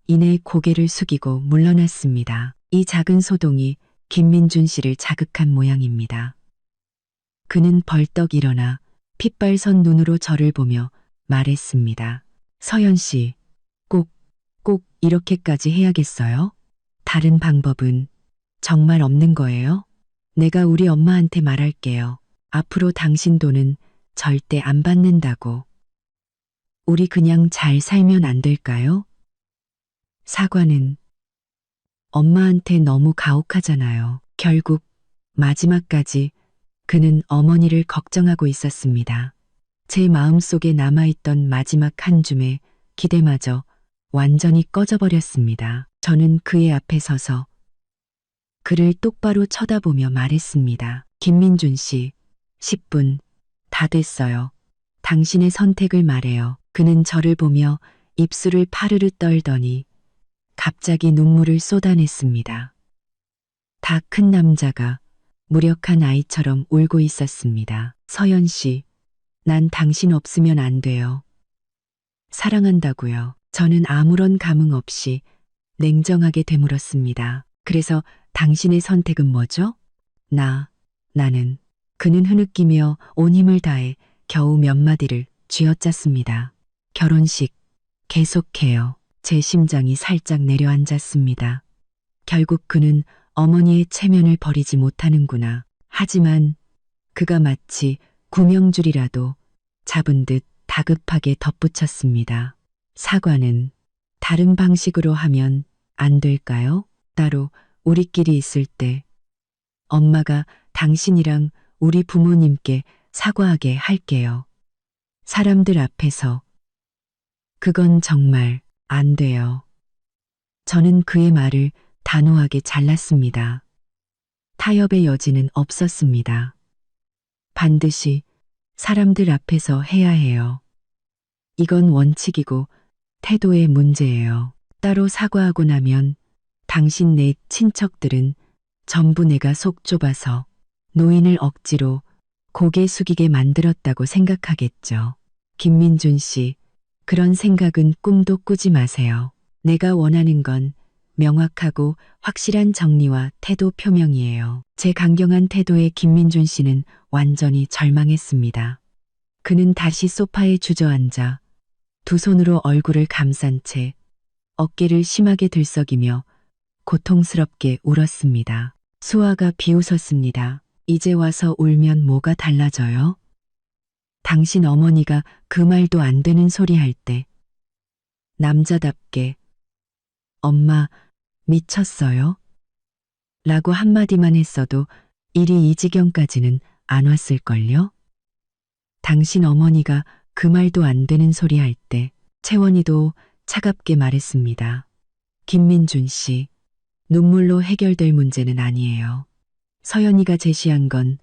A: 이내 고개를 숙이고 물러났습니다. 이 작은 소동이 김민준 씨를 자극한 모양입니다. 그는 벌떡 일어나 핏발선 눈으로 저를 보며 말했습니다. 서연 씨, 꼭 이렇게까지 해야겠어요? 다른 방법은 정말 없는 거예요? 내가 우리 엄마한테 말할게요. 앞으로 당신 돈은 절대 안 받는다고. 우리 그냥 잘 살면 안 될까요? 사과는 엄마한테 너무 가혹하잖아요. 결국 마지막까지 그는 어머니를 걱정하고 있었습니다. 제 마음속에 남아있던 마지막 한 줌의 기대마저 완전히 꺼져버렸습니다. 저는 그의 앞에 서서 그를 똑바로 쳐다보며 말했습니다. 김민준 씨, 10분 다 됐어요. 당신의 선택을 말해요. 그는 저를 보며 입술을 파르르 떨더니 갑자기 눈물을 쏟아냈습니다. 다 큰 남자가 무력한 아이처럼 울고 있었습니다. 서연 씨, 난 당신 없으면 안 돼요. 사랑한다고요. 저는 아무런 감흥 없이 냉정하게 되물었습니다. 그래서 당신의 선택은 뭐죠? 나는. 그는 흐느끼며 온 힘을 다해 겨우 몇 마디를 쥐어짰습니다. 결혼식 계속해요. 제 심장이 살짝 내려앉았습니다. 결국 그는 어머니의 체면을 버리지 못하는구나. 하지만 그가 마치 구명줄이라도 잡은 듯 다급하게 덧붙였습니다. 사과는 다른 방식으로 하면 안 될까요? 따로 우리끼리 있을 때 엄마가 당신이랑 우리 부모님께 사과하게 할게요. 사람들 앞에서. 그건 정말 안 돼요. 저는 그의 말을 단호하게 잘랐습니다. 타협의 여지는 없었습니다. 반드시 사람들 앞에서 해야 해요. 이건 원칙이고 태도의 문제예요. 따로 사과하고 나면 당신 내 친척들은 전부 내가 속 좁아서 노인을 억지로 고개 숙이게 만들었다고 생각하겠죠. 김민준 씨, 그런 생각은 꿈도 꾸지 마세요. 내가 원하는 건 명확하고 확실한 정리와 태도 표명이에요. 제 강경한 태도에 김민준 씨는 완전히 절망했습니다. 그는 다시 소파에 주저앉아 두 손으로 얼굴을 감싼 채 어깨를 심하게 들썩이며 고통스럽게 울었습니다. 수아가 비웃었습니다. 이제 와서 울면 뭐가 달라져요? 당신 어머니가 그 말도 안 되는 소리 할 때 남자답게 엄마 미쳤어요? 라고 한마디만 했어도 일이 이 지경까지는 안 왔을걸요? 당신 어머니가 그 말도 안 되는 소리 할 때 채원이도 차갑게 말했습니다. 김민준 씨, 눈물로 해결될 문제는 아니에요. 서연이가 제시한 건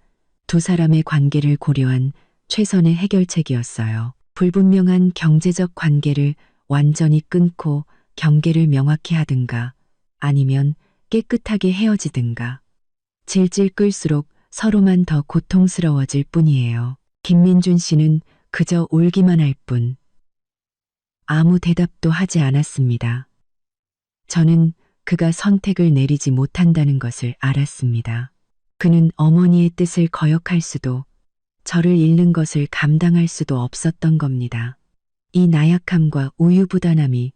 A: 두 사람의 관계를 고려한 최선의 해결책이었어요. 불분명한 경제적 관계를 완전히 끊고 경계를 명확히 하든가 아니면 깨끗하게 헤어지든가. 질질 끌수록 서로만 더 고통스러워질 뿐이에요. 김민준 씨는 그저 울기만 할 뿐 아무 대답도 하지 않았습니다. 저는 그가 선택을 내리지 못한다는 것을 알았습니다. 그는 어머니의 뜻을 거역할 수도 저를 잃는 것을 감당할 수도 없었던 겁니다. 이 나약함과 우유부단함이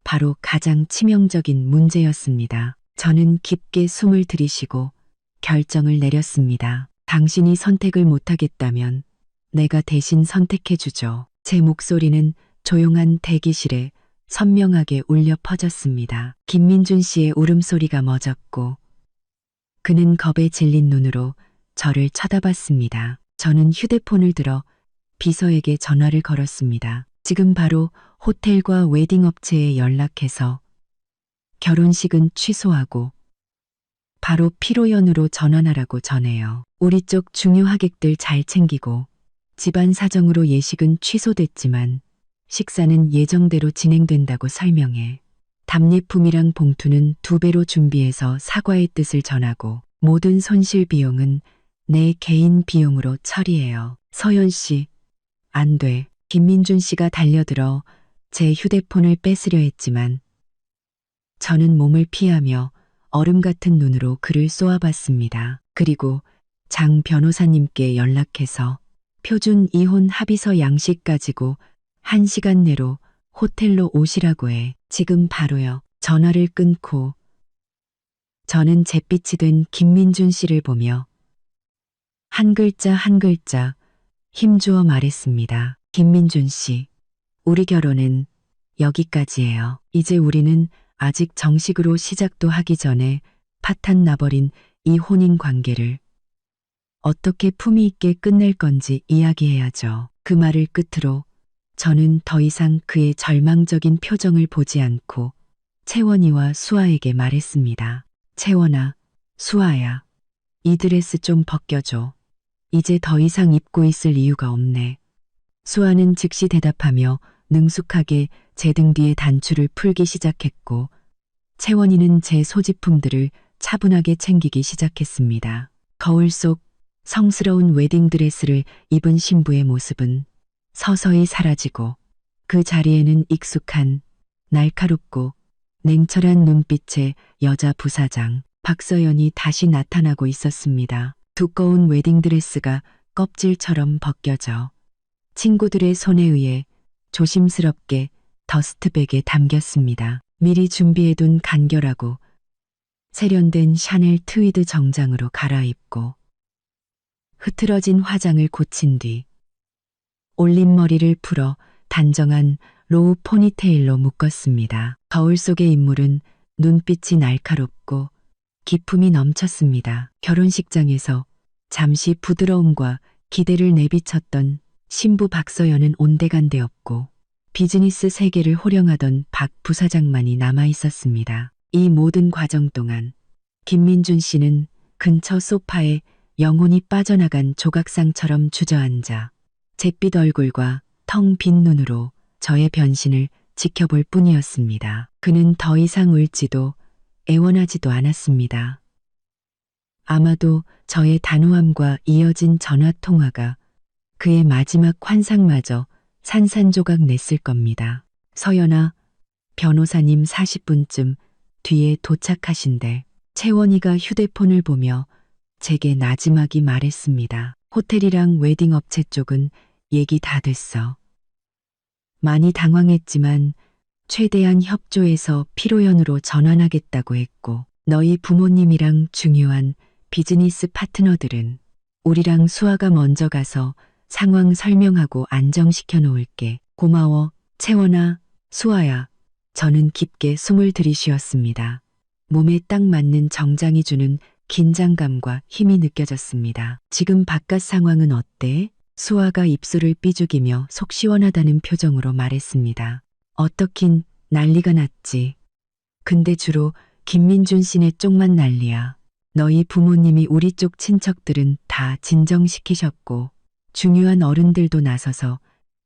A: 바로 가장 치명적인 문제였습니다. 저는 깊게 숨을 들이쉬고 결정을 내렸습니다. 당신이 선택을 못하겠다면 내가 대신 선택해주죠. 제 목소리는 조용한 대기실에 선명하게 울려 퍼졌습니다. 김민준 씨의 울음소리가 멎었고 그는 겁에 질린 눈으로 저를 쳐다봤습니다. 저는 휴대폰을 들어 비서에게 전화를 걸었습니다. 지금 바로 호텔과 웨딩 업체에 연락해서 결혼식은 취소하고 바로 피로연으로 전환하라고 전해요. 우리 쪽 중요 하객들 잘 챙기고 집안 사정으로 예식은 취소됐지만 식사는 예정대로 진행된다고 설명해. 답례품이랑 봉투는 2배로 준비해서 사과의 뜻을 전하고 모든 손실 비용은 내 개인 비용으로 처리해요. 서연 씨, 안 돼. 김민준 씨가 달려들어 제 휴대폰을 뺏으려 했지만 저는 몸을 피하며 얼음 같은 눈으로 그를 쏘아봤습니다. 그리고 장 변호사님께 연락해서 표준 이혼 합의서 양식 가지고 1시간 내로 호텔로 오시라고 해. 지금 바로요. 전화를 끊고 저는 잿빛이 된 김민준 씨를 보며 한 글자 한 글자 힘주어 말했습니다. 김민준 씨, 우리 결혼은 여기까지예요. 이제 우리는 아직 정식으로 시작도 하기 전에 파탄 나버린 이 혼인 관계를 어떻게 품위 있게 끝낼 건지 이야기해야죠. 그 말을 끝으로 저는 더 이상 그의 절망적인 표정을 보지 않고 채원이와 수아에게 말했습니다. 채원아, 수아야, 이 드레스 좀 벗겨줘. 이제 더 이상 입고 있을 이유가 없네. 수아는 즉시 대답하며 능숙하게 제 등 뒤에 단추를 풀기 시작했고 채원이는 제 소지품들을 차분하게 챙기기 시작했습니다. 거울 속 성스러운 웨딩드레스를 입은 신부의 모습은 서서히 사라지고 그 자리에는 익숙한 날카롭고 냉철한 눈빛의 여자 부사장 박서연이 다시 나타나고 있었습니다. 두꺼운 웨딩드레스가 껍질처럼 벗겨져 친구들의 손에 의해 조심스럽게 더스트백에 담겼습니다. 미리 준비해둔 간결하고 세련된 샤넬 트위드 정장으로 갈아입고 흐트러진 화장을 고친 뒤 올린 머리를 풀어 단정한 로우 포니테일로 묶었습니다. 거울 속의 인물은 눈빛이 날카롭고 기품이 넘쳤습니다. 결혼식장에서 잠시 부드러움과 기대를 내비쳤던 신부 박서연은 온데간데없고 비즈니스 세계를 호령하던 박 부사장만이 남아 있었습니다. 이 모든 과정 동안 김민준 씨는 근처 소파에 영혼이 빠져나간 조각상처럼 주저앉아 잿빛 얼굴과 텅 빈 눈으로 저의 변신을 지켜볼 뿐이었습니다. 그는 더 이상 울지도 애원하지도 않았습니다. 아마도 저의 단호함과 이어진 전화 통화가 그의 마지막 환상마저 산산조각 냈을 겁니다. 서연아, 변호사님 40분쯤 뒤에 도착하신대. 채원이가 휴대폰을 보며 제게 나지막이 말했습니다. 호텔이랑 웨딩 업체 쪽은 얘기 다 됐어. 많이 당황했지만 최대한 협조해서 피로연으로 전환하겠다고 했고 너희 부모님이랑 중요한 비즈니스 파트너들은 우리랑 수아가 먼저 가서 상황 설명하고 안정시켜 놓을게. 고마워, 채원아, 수아야. 저는 깊게 숨을 들이쉬었습니다. 몸에 딱 맞는 정장이 주는 긴장감과 힘이 느껴졌습니다. 지금 바깥 상황은 어때? 수아가 입술을 삐죽이며 속 시원하다는 표정으로 말했습니다. 어떻긴 난리가 났지. 근데 주로 김민준 씨네 쪽만 난리야. 너희 부모님이 우리 쪽 친척들은 다 진정시키셨고 중요한 어른들도 나서서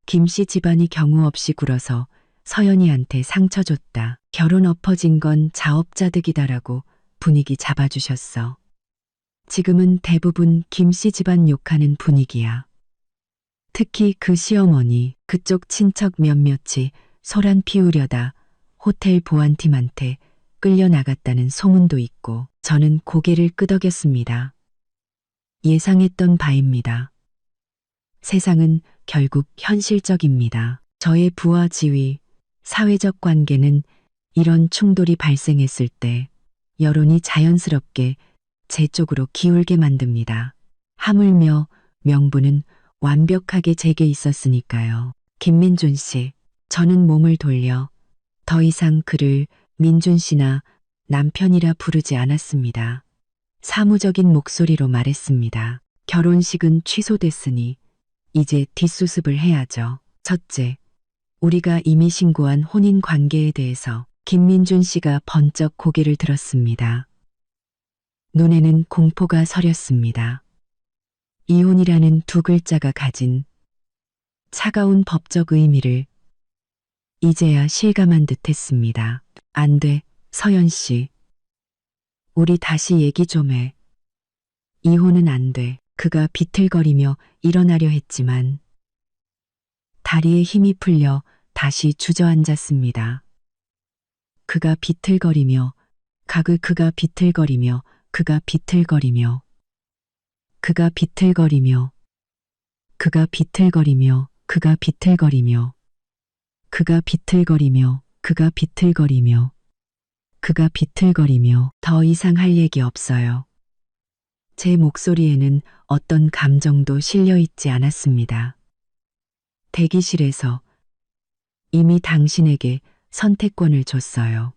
A: 김씨 집안이 경우 없이 굴어서 서연이한테 상처 줬다. 결혼 엎어진 건 자업자득이다라고 분위기 잡아주셨어. 지금은 대부분 김씨 집안 욕하는 분위기야. 특히 그 시어머니, 그쪽 친척 몇몇이 소란 피우려다 호텔 보안팀한테 끌려나갔다는 소문도 있고 저는 고개를 끄덕였습니다. 예상했던 바입니다. 세상은 결국 현실적입니다. 저의 부와 지위, 사회적 관계는 이런 충돌이 발생했을 때 여론이 자연스럽게 제 쪽으로 기울게 만듭니다. 하물며 명분은 완벽하게 제게 있었으니까요. 김민준 씨, 저는 몸을 돌려 더 이상 그를 민준 씨나 남편이라 부르지 않았습니다. 사무적인 목소리로 말했습니다. 결혼식은 취소됐으니 이제 뒷수습을 해야죠. 첫째, 우리가 이미 신고한 혼인 관계에 대해서 김민준 씨가 번쩍 고개를 들었습니다. 눈에는 공포가 서렸습니다. 이혼이라는 두 글자가 가진 차가운 법적 의미를 이제야 실감한 듯 했습니다. 안 돼, 서연 씨. 우리 다시 얘기 좀 해. 이혼은 안 돼. 그가 비틀거리며 일어나려 했지만 다리에 힘이 풀려 다시 주저앉았습니다. 그가 비틀거리며 그가 비틀거리며 그가 비틀거리며 그가 비틀거리며 그가 비틀거리며 그가 비틀거리며 그가 비틀거리며 그가 비틀거리며 그가 비틀거리며 더 이상 할 얘기 없어요. 제 목소리에는 어떤 감정도 실려 있지 않았습니다. 대기실에서 이미 당신에게 선택권을 줬어요.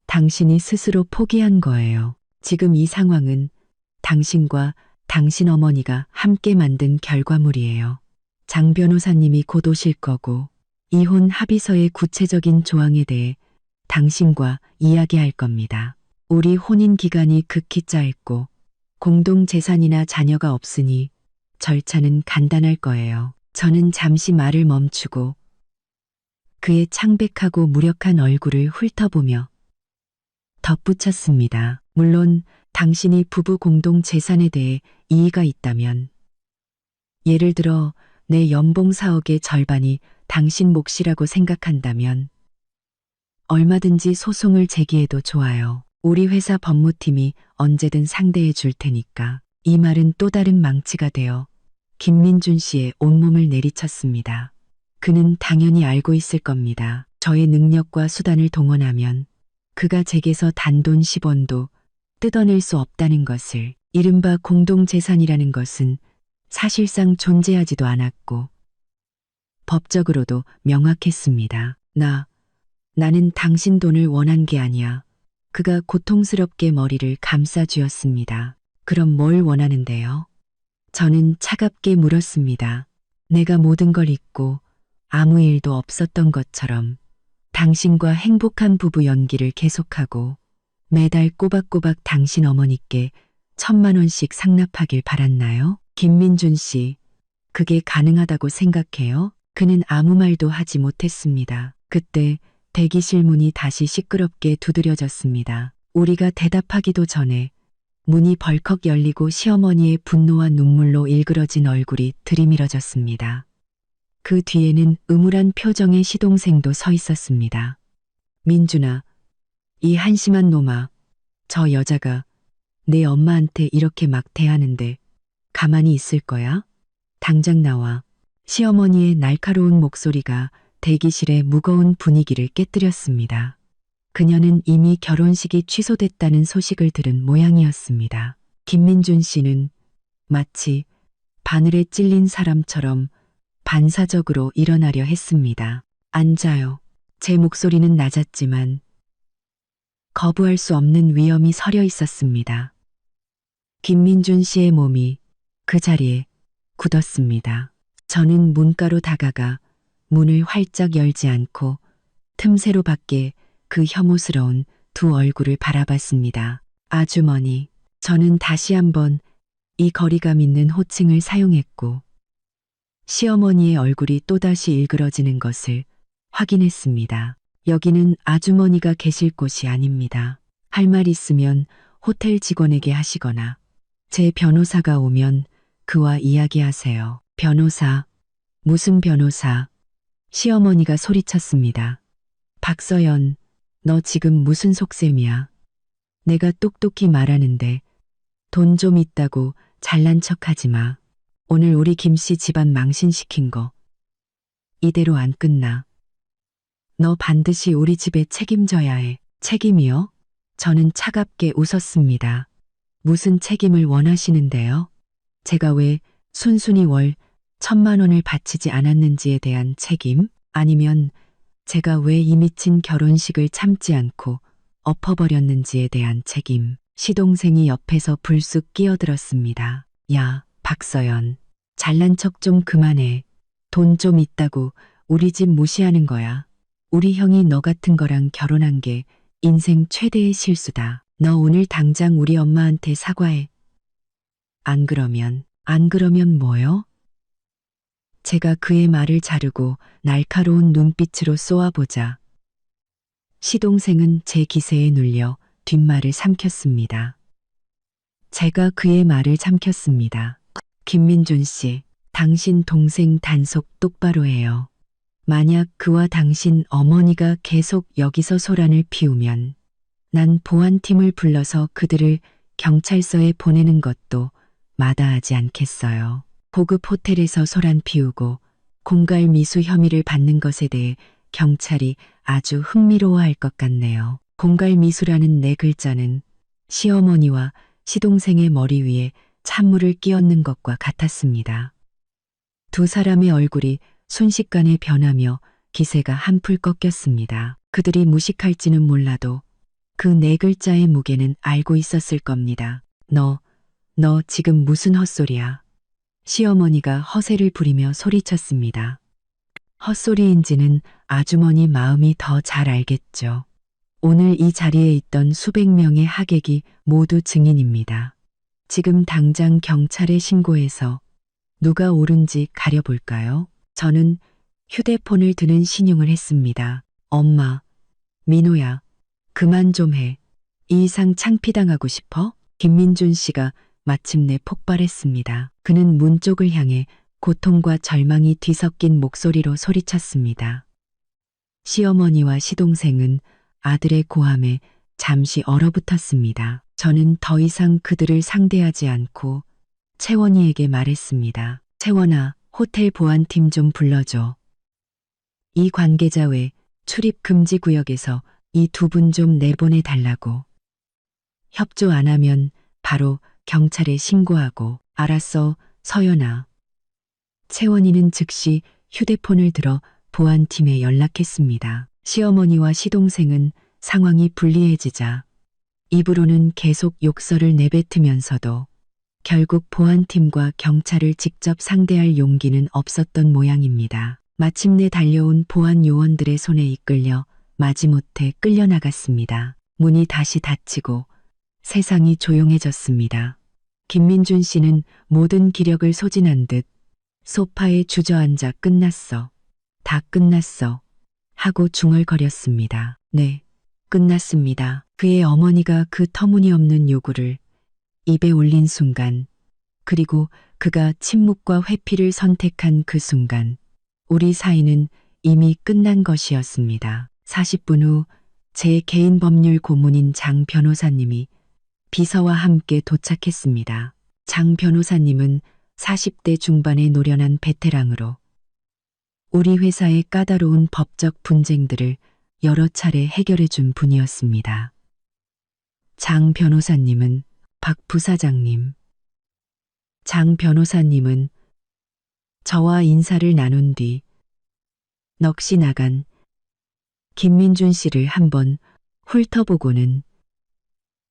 A: 당신이 스스로 포기한 거예요. 지금 이 상황은 당신과 당신 어머니가 함께 만든 결과물이에요. 장 변호사님이 곧 오실 거고 이혼 합의서의 구체적인 조항에 대해 당신과 이야기할 겁니다. 우리 혼인 기간이 극히 짧고 공동 재산이나 자녀가 없으니 절차는 간단할 거예요. 저는 잠시 말을 멈추고 그의 창백하고 무력한 얼굴을 훑어보며 덧붙였습니다. 물론 당신이 부부 공동 재산에 대해 이의가 있다면, 예를 들어 내 연봉 4억의 절반이 당신 몫이라고 생각한다면 얼마든지 소송을 제기해도 좋아요. 우리 회사 법무팀이 언제든 상대해 줄 테니까. 이 말은 또 다른 망치가 되어 김민준 씨의 온몸을 내리쳤습니다. 그는 당연히 알고 있을 겁니다. 저의 능력과 수단을 동원하면 그가 제게서 단돈 10원도 뜯어낼 수 없다는 것을. 이른바 공동재산이라는 것은 사실상 존재하지도 않았고 법적으로도 명확했습니다. 나는 당신 돈을 원한 게 아니야. 그가 고통스럽게 머리를 감싸 쥐었습니다. 그럼 뭘 원하는데요? 저는 차갑게 물었습니다. 내가 모든 걸 잊고 아무 일도 없었던 것처럼 당신과 행복한 부부 연기를 계속하고 매달 꼬박꼬박 당신 어머니께 1,000만 원씩 상납하길 바랐나요? 김민준 씨, 그게 가능하다고 생각해요? 그는 아무 말도 하지 못했습니다. 그때 대기실 문이 다시 시끄럽게 두드려졌습니다. 우리가 대답하기도 전에 문이 벌컥 열리고 시어머니의 분노와 눈물로 일그러진 얼굴이 들이밀어졌습니다. 그 뒤에는 음울한 표정의 시동생도 서 있었습니다. 민준아, 이 한심한 놈아, 저 여자가 내 엄마한테 이렇게 막 대하는데 가만히 있을 거야? 당장 나와. 시어머니의 날카로운 목소리가 대기실의 무거운 분위기를 깨뜨렸습니다. 그녀는 이미 결혼식이 취소됐다는 소식을 들은 모양이었습니다. 김민준 씨는 마치 바늘에 찔린 사람처럼 반사적으로 일어나려 했습니다. 앉아요. 제 목소리는 낮았지만 거부할 수 없는 위험이 서려 있었습니다. 김민준 씨의 몸이 그 자리에 굳었습니다. 저는 문가로 다가가 문을 활짝 열지 않고 틈새로 밖에 그 혐오스러운 두 얼굴을 바라봤습니다. 아주머니, 저는 다시 한번 이 거리감 있는 호칭을 사용했고 시어머니의 얼굴이 또다시 일그러지는 것을 확인했습니다. 여기는 아주머니가 계실 곳이 아닙니다. 할 말 있으면 호텔 직원에게 하시거나 제 변호사가 오면 그와 이야기하세요. 변호사, 무슨 변호사? 시어머니가 소리쳤습니다. 박서연, 너 지금 무슨 속셈이야? 내가 똑똑히 말하는데 돈 좀 있다고 잘난 척하지 마. 오늘 우리 김씨 집안 망신시킨 거 이대로 안 끝나. 너 반드시 우리 집에 책임져야 해. 책임이요? 저는 차갑게 웃었습니다. 무슨 책임을 원하시는데요? 제가 왜 순순히 월 1,000만 원을 바치지 않았는지에 대한 책임? 아니면 제가 왜 이 미친 결혼식을 참지 않고 엎어버렸는지에 대한 책임? 시동생이 옆에서 불쑥 끼어들었습니다. 야, 박서연, 잘난 척 좀 그만해. 돈 좀 있다고 우리 집 무시하는 거야. 우리 형이 너 같은 거랑 결혼한 게 인생 최대의 실수다. 너 오늘 당장 우리 엄마한테 사과해. 안 그러면 뭐요? 제가 그의 말을 자르고 날카로운 눈빛으로 쏘아보자 시동생은 제 기세에 눌려 뒷말을 삼켰습니다. 제가 그의 말을 삼켰습니다. 김민준 씨, 당신 동생 단속 똑바로 해요. 만약 그와 당신 어머니가 계속 여기서 소란을 피우면 난 보안팀을 불러서 그들을 경찰서에 보내는 것도 마다하지 않겠어요. 고급 호텔에서 소란 피우고 공갈 미수 혐의를 받는 것에 대해 경찰이 아주 흥미로워할 것 같네요. 공갈 미수라는 네 글자는 시어머니와 시동생의 머리 위에 찬물을 끼얹는 것과 같았습니다. 두 사람의 얼굴이 순식간에 변하며 기세가 한풀 꺾였습니다. 그들이 무식할지는 몰라도 그 네 글자의 무게는 알고 있었을 겁니다. 너 지금 무슨 헛소리야? 시어머니가 허세를 부리며 소리쳤습니다. 헛소리인지는 아주머니 마음이 더 잘 알겠죠. 오늘 이 자리에 있던 수백 명의 하객이 모두 증인입니다. 지금 당장 경찰에 신고해서 누가 옳은지 가려볼까요? 저는 휴대폰을 드는 신용을 했습니다. 엄마, 민호야, 그만 좀 해. 이 이상 창피당하고 싶어? 김민준 씨가 마침내 폭발했습니다. 그는 문 쪽을 향해 고통과 절망이 뒤섞인 목소리로 소리쳤습니다. 시어머니와 시동생은 아들의 고함에 잠시 얼어붙었습니다. 저는 더 이상 그들을 상대하지 않고 채원이에게 말했습니다. 채원아, 호텔 보안팀 좀 불러줘. 이 관계자 외 출입 금지 구역에서 이 두 분 좀 내보내 달라고. 협조 안 하면 바로 경찰에 신고하고. 알았어, 서연아. 채원이는 즉시 휴대폰을 들어 보안팀에 연락했습니다. 시어머니와 시동생은 상황이 불리해지자 입으로는 계속 욕설을 내뱉으면서도 결국 보안팀과 경찰을 직접 상대할 용기는 없었던 모양입니다. 마침내 달려온 보안 요원들의 손에 이끌려 마지못해 끌려나갔습니다. 문이 다시 닫히고 세상이 조용해졌습니다. 김민준 씨는 모든 기력을 소진한 듯 소파에 주저앉아 끝났어. 다 끝났어. 하고 중얼거렸습니다. 네, 끝났습니다. 그의 어머니가 그 터무니없는 요구를 입에 올린 순간, 그리고 그가 침묵과 회피를 선택한 그 순간, 우리 사이는 이미 끝난 것이었습니다. 40분 후 제 개인 법률 고문인 장 변호사님이 비서와 함께 도착했습니다. 장 변호사님은 40대 중반의 노련한 베테랑으로 우리 회사의 까다로운 법적 분쟁들을 여러 차례 해결해 준 분이었습니다. 장 변호사님은 박 부사장님, 장 변호사님은 저와 인사를 나눈 뒤 넋이 나간 김민준 씨를 한번 훑어보고는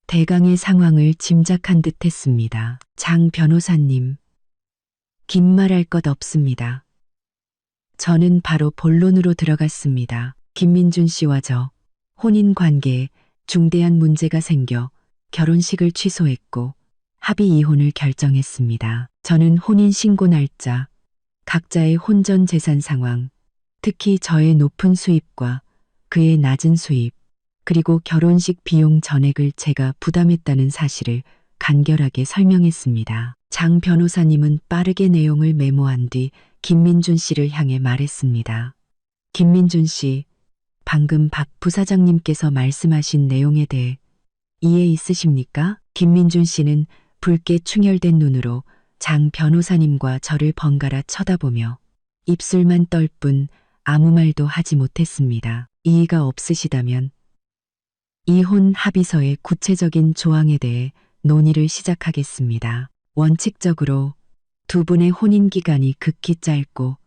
A: 대강의 상황을 짐작한 듯 했습니다. 장 변호사님, 긴 말할 것 없습니다. 저는 바로 본론으로 들어갔습니다. 김민준 씨와 저 혼인 관계에 중대한 문제가 생겨 결혼식을 취소했고 합의 이혼을 결정했습니다. 저는 혼인 신고 날짜, 각자의 혼전 재산 상황, 특히 저의 높은 수입과 그의 낮은 수입, 그리고 결혼식 비용 전액을 제가 부담했다는 사실을 간결하게 설명했습니다. 장 변호사님은 빠르게 내용을 메모한 뒤 김민준 씨를 향해 말했습니다. 김민준 씨, 방금 박 부사장님께서 말씀하신 내용에 대해 이해 있으십니까? 김민준 씨는 붉게 충혈된 눈으로 장 변호사님과 저를 번갈아 쳐다보며 입술만 떨 뿐 아무 말도 하지 못했습니다. 이의가 없으시다면 이혼 합의서의 구체적인 조항에 대해 논의를 시작하겠습니다. 원칙적으로 두 분의 혼인 기간이 극히 짧고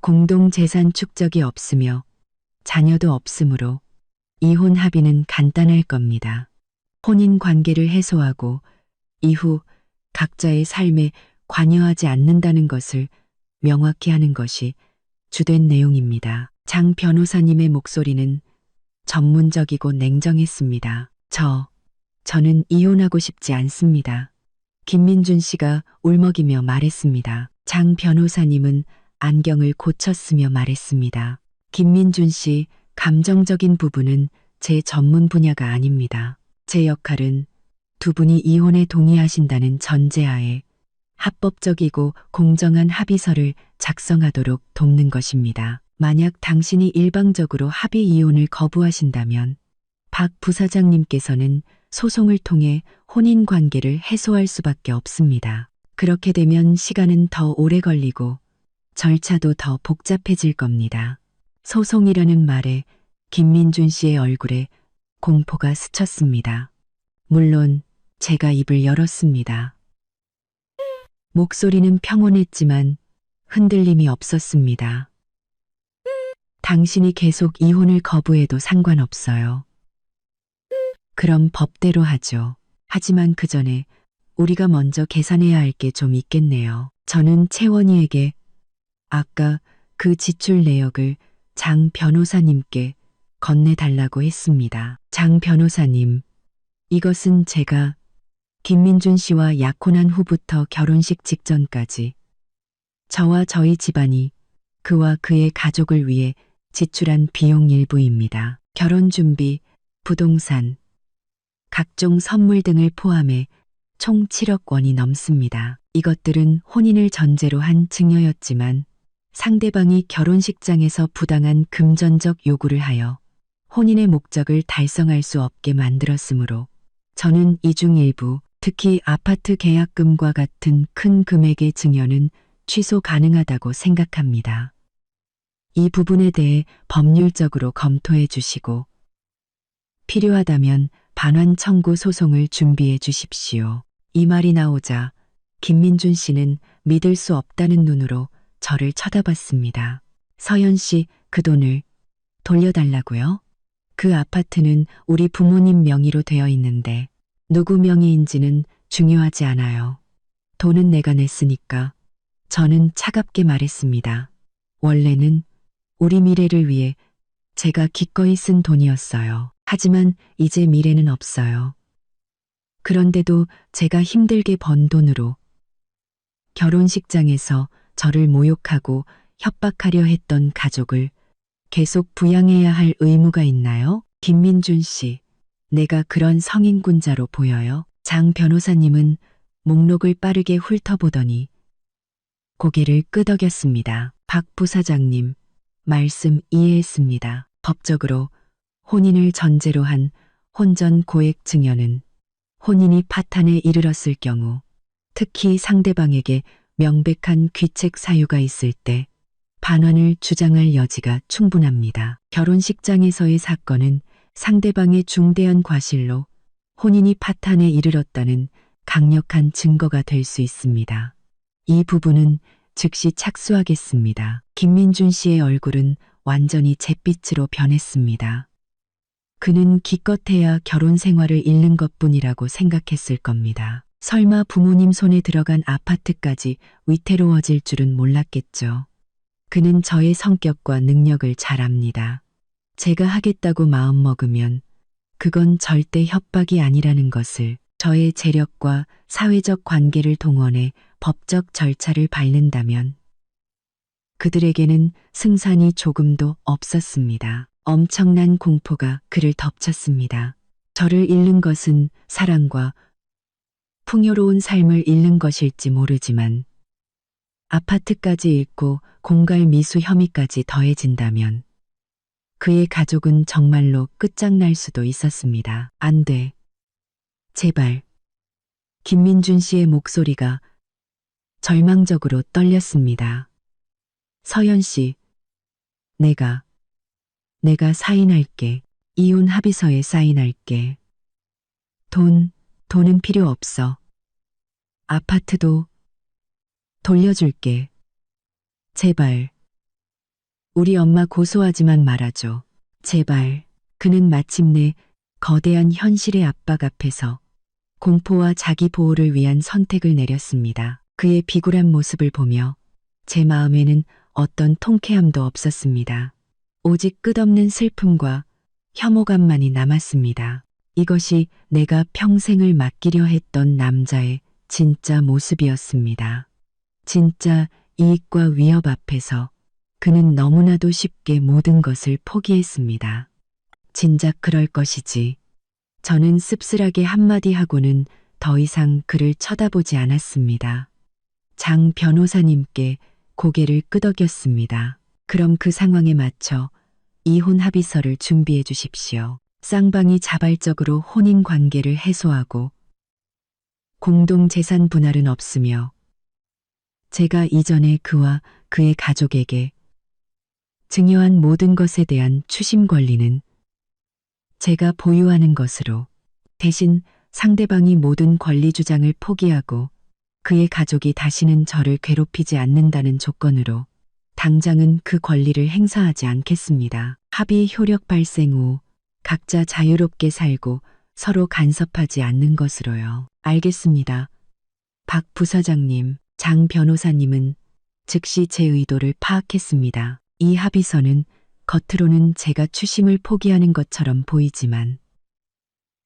A: 공동 재산 축적이 없으며 자녀도 없으므로 이혼 합의는 간단할 겁니다. 혼인 관계를 해소하고 이후 각자의 삶에 관여하지 않는다는 것을 명확히 하는 것이 주된 내용입니다. 장 변호사님의 목소리는 전문적이고 냉정했습니다. 저는 이혼하고 싶지 않습니다. 김민준 씨가 울먹이며 말했습니다. 장 변호사님은 안경을 고쳤으며 말했습니다. 김민준 씨, 감정적인 부분은 제 전문 분야가 아닙니다. 제 역할은 두 분이 이혼에 동의하신다는 전제하에 합법적이고 공정한 합의서를 작성하도록 돕는 것입니다. 만약 당신이 일방적으로 합의 이혼을 거부하신다면 박 부사장님께서는 소송을 통해 혼인 관계를 해소할 수밖에 없습니다. 그렇게 되면 시간은 더 오래 걸리고 절차도 더 복잡해질 겁니다. 소송이라는 말에 김민준 씨의 얼굴에 공포가 스쳤습니다. 물론 제가 입을 열었습니다. 목소리는 평온했지만 흔들림이 없었습니다. 당신이 계속 이혼을 거부해도 상관없어요. 그럼 법대로 하죠. 하지만 그 전에 우리가 먼저 계산해야 할 게 좀 있겠네요. 저는 채원이에게 아까 그 지출 내역을 장 변호사님께 건네달라고 했습니다. 장 변호사님, 이것은 제가 김민준 씨와 약혼한 후부터 결혼식 직전까지 저와 저희 집안이 그와 그의 가족을 위해 지출한 비용 일부입니다. 결혼 준비, 부동산, 각종 선물 등을 포함해 총 7억 원이 넘습니다. 이것들은 혼인을 전제로 한 증여였지만 상대방이 결혼식장에서 부당한 금전적 요구를 하여 혼인의 목적을 달성할 수 없게 만들었으므로 저는 이 중 일부, 특히 아파트 계약금과 같은 큰 금액의 증여는 취소 가능하다고 생각합니다. 이 부분에 대해 법률적으로 검토해 주시고 필요하다면 반환 청구 소송을 준비해 주십시오. 이 말이 나오자 김민준 씨는 믿을 수 없다는 눈으로 저를 쳐다봤습니다. 서연 씨, 그 돈을 돌려달라고요? 그 아파트는 우리 부모님 명의로 되어 있는데 누구 명의인지는 중요하지 않아요. 돈은 내가 냈으니까. 저는 차갑게 말했습니다. 원래는 우리 미래를 위해 제가 기꺼이 쓴 돈이었어요. 하지만 이제 미래는 없어요. 그런데도 제가 힘들게 번 돈으로 결혼식장에서 저를 모욕하고 협박하려 했던 가족을 계속 부양해야 할 의무가 있나요? 김민준 씨, 내가 그런 성인군자로 보여요? 장 변호사님은 목록을 빠르게 훑어보더니 고개를 끄덕였습니다. 박 부사장님, 말씀 이해했습니다. 법적으로 혼인을 전제로 한 혼전 고액 증여는 혼인이 파탄에 이르렀을 경우, 특히 상대방에게 명백한 귀책 사유가 있을 때 반환을 주장할 여지가 충분합니다. 결혼식장에서의 사건은 상대방의 중대한 과실로 혼인이 파탄에 이르렀다는 강력한 증거가 될 수 있습니다. 이 부분은 즉시 착수하겠습니다. 김민준 씨의 얼굴은 완전히 잿빛으로 변했습니다. 그는 기껏해야 결혼 생활을 잃는 것뿐이라고 생각했을 겁니다. 설마 부모님 손에 들어간 아파트까지 위태로워질 줄은 몰랐겠죠. 그는 저의 성격과 능력을 잘 압니다. 제가 하겠다고 마음먹으면 그건 절대 협박이 아니라는 것을, 저의 재력과 사회적 관계를 동원해 법적 절차를 밟는다면 그들에게는 승산이 조금도 없었습니다. 엄청난 공포가 그를 덮쳤습니다. 저를 잃는 것은 사랑과 풍요로운 삶을 잃는 것일지 모르지만 아파트까지 잃고 공갈 미수 혐의까지 더해진다면 그의 가족은 정말로 끝장날 수도 있었습니다. 안 돼. 제발. 김민준 씨의 목소리가 절망적으로 떨렸습니다. 서연 씨, 내가 사인할게. 이혼 합의서에 사인할게. 돈은 필요 없어. 아파트도 돌려줄게. 제발. 우리 엄마 고소하지만 말아줘. 제발. 그는 마침내 거대한 현실의 압박 앞에서 공포와 자기 보호를 위한 선택을 내렸습니다. 그의 비굴한 모습을 보며 제 마음에는 어떤 통쾌함도 없었습니다. 오직 끝없는 슬픔과 혐오감만이 남았습니다. 이것이 내가 평생을 맡기려 했던 남자의 진짜 모습이었습니다. 진짜 이익과 위협 앞에서 그는 너무나도 쉽게 모든 것을 포기했습니다. 진작 그럴 것이지. 저는 씁쓸하게 한마디 하고는 더 이상 그를 쳐다보지 않았습니다. 장 변호사님께 고개를 끄덕였습니다. 그럼 그 상황에 맞춰 이혼 합의서를 준비해 주십시오. 쌍방이 자발적으로 혼인 관계를 해소하고 공동 재산 분할은 없으며 제가 이전에 그와 그의 가족에게 증여한 모든 것에 대한 추심 권리는 제가 보유하는 것으로 대신 상대방이 모든 권리 주장을 포기하고 그의 가족이 다시는 저를 괴롭히지 않는다는 조건으로 당장은 그 권리를 행사하지 않겠습니다. 합의 효력 발생 후 각자 자유롭게 살고 서로 간섭하지 않는 것으로요. 알겠습니다. 박 부사장님, 장 변호사님은 즉시 제 의도를 파악했습니다. 이 합의서는 겉으로는 제가 추심을 포기하는 것처럼 보이지만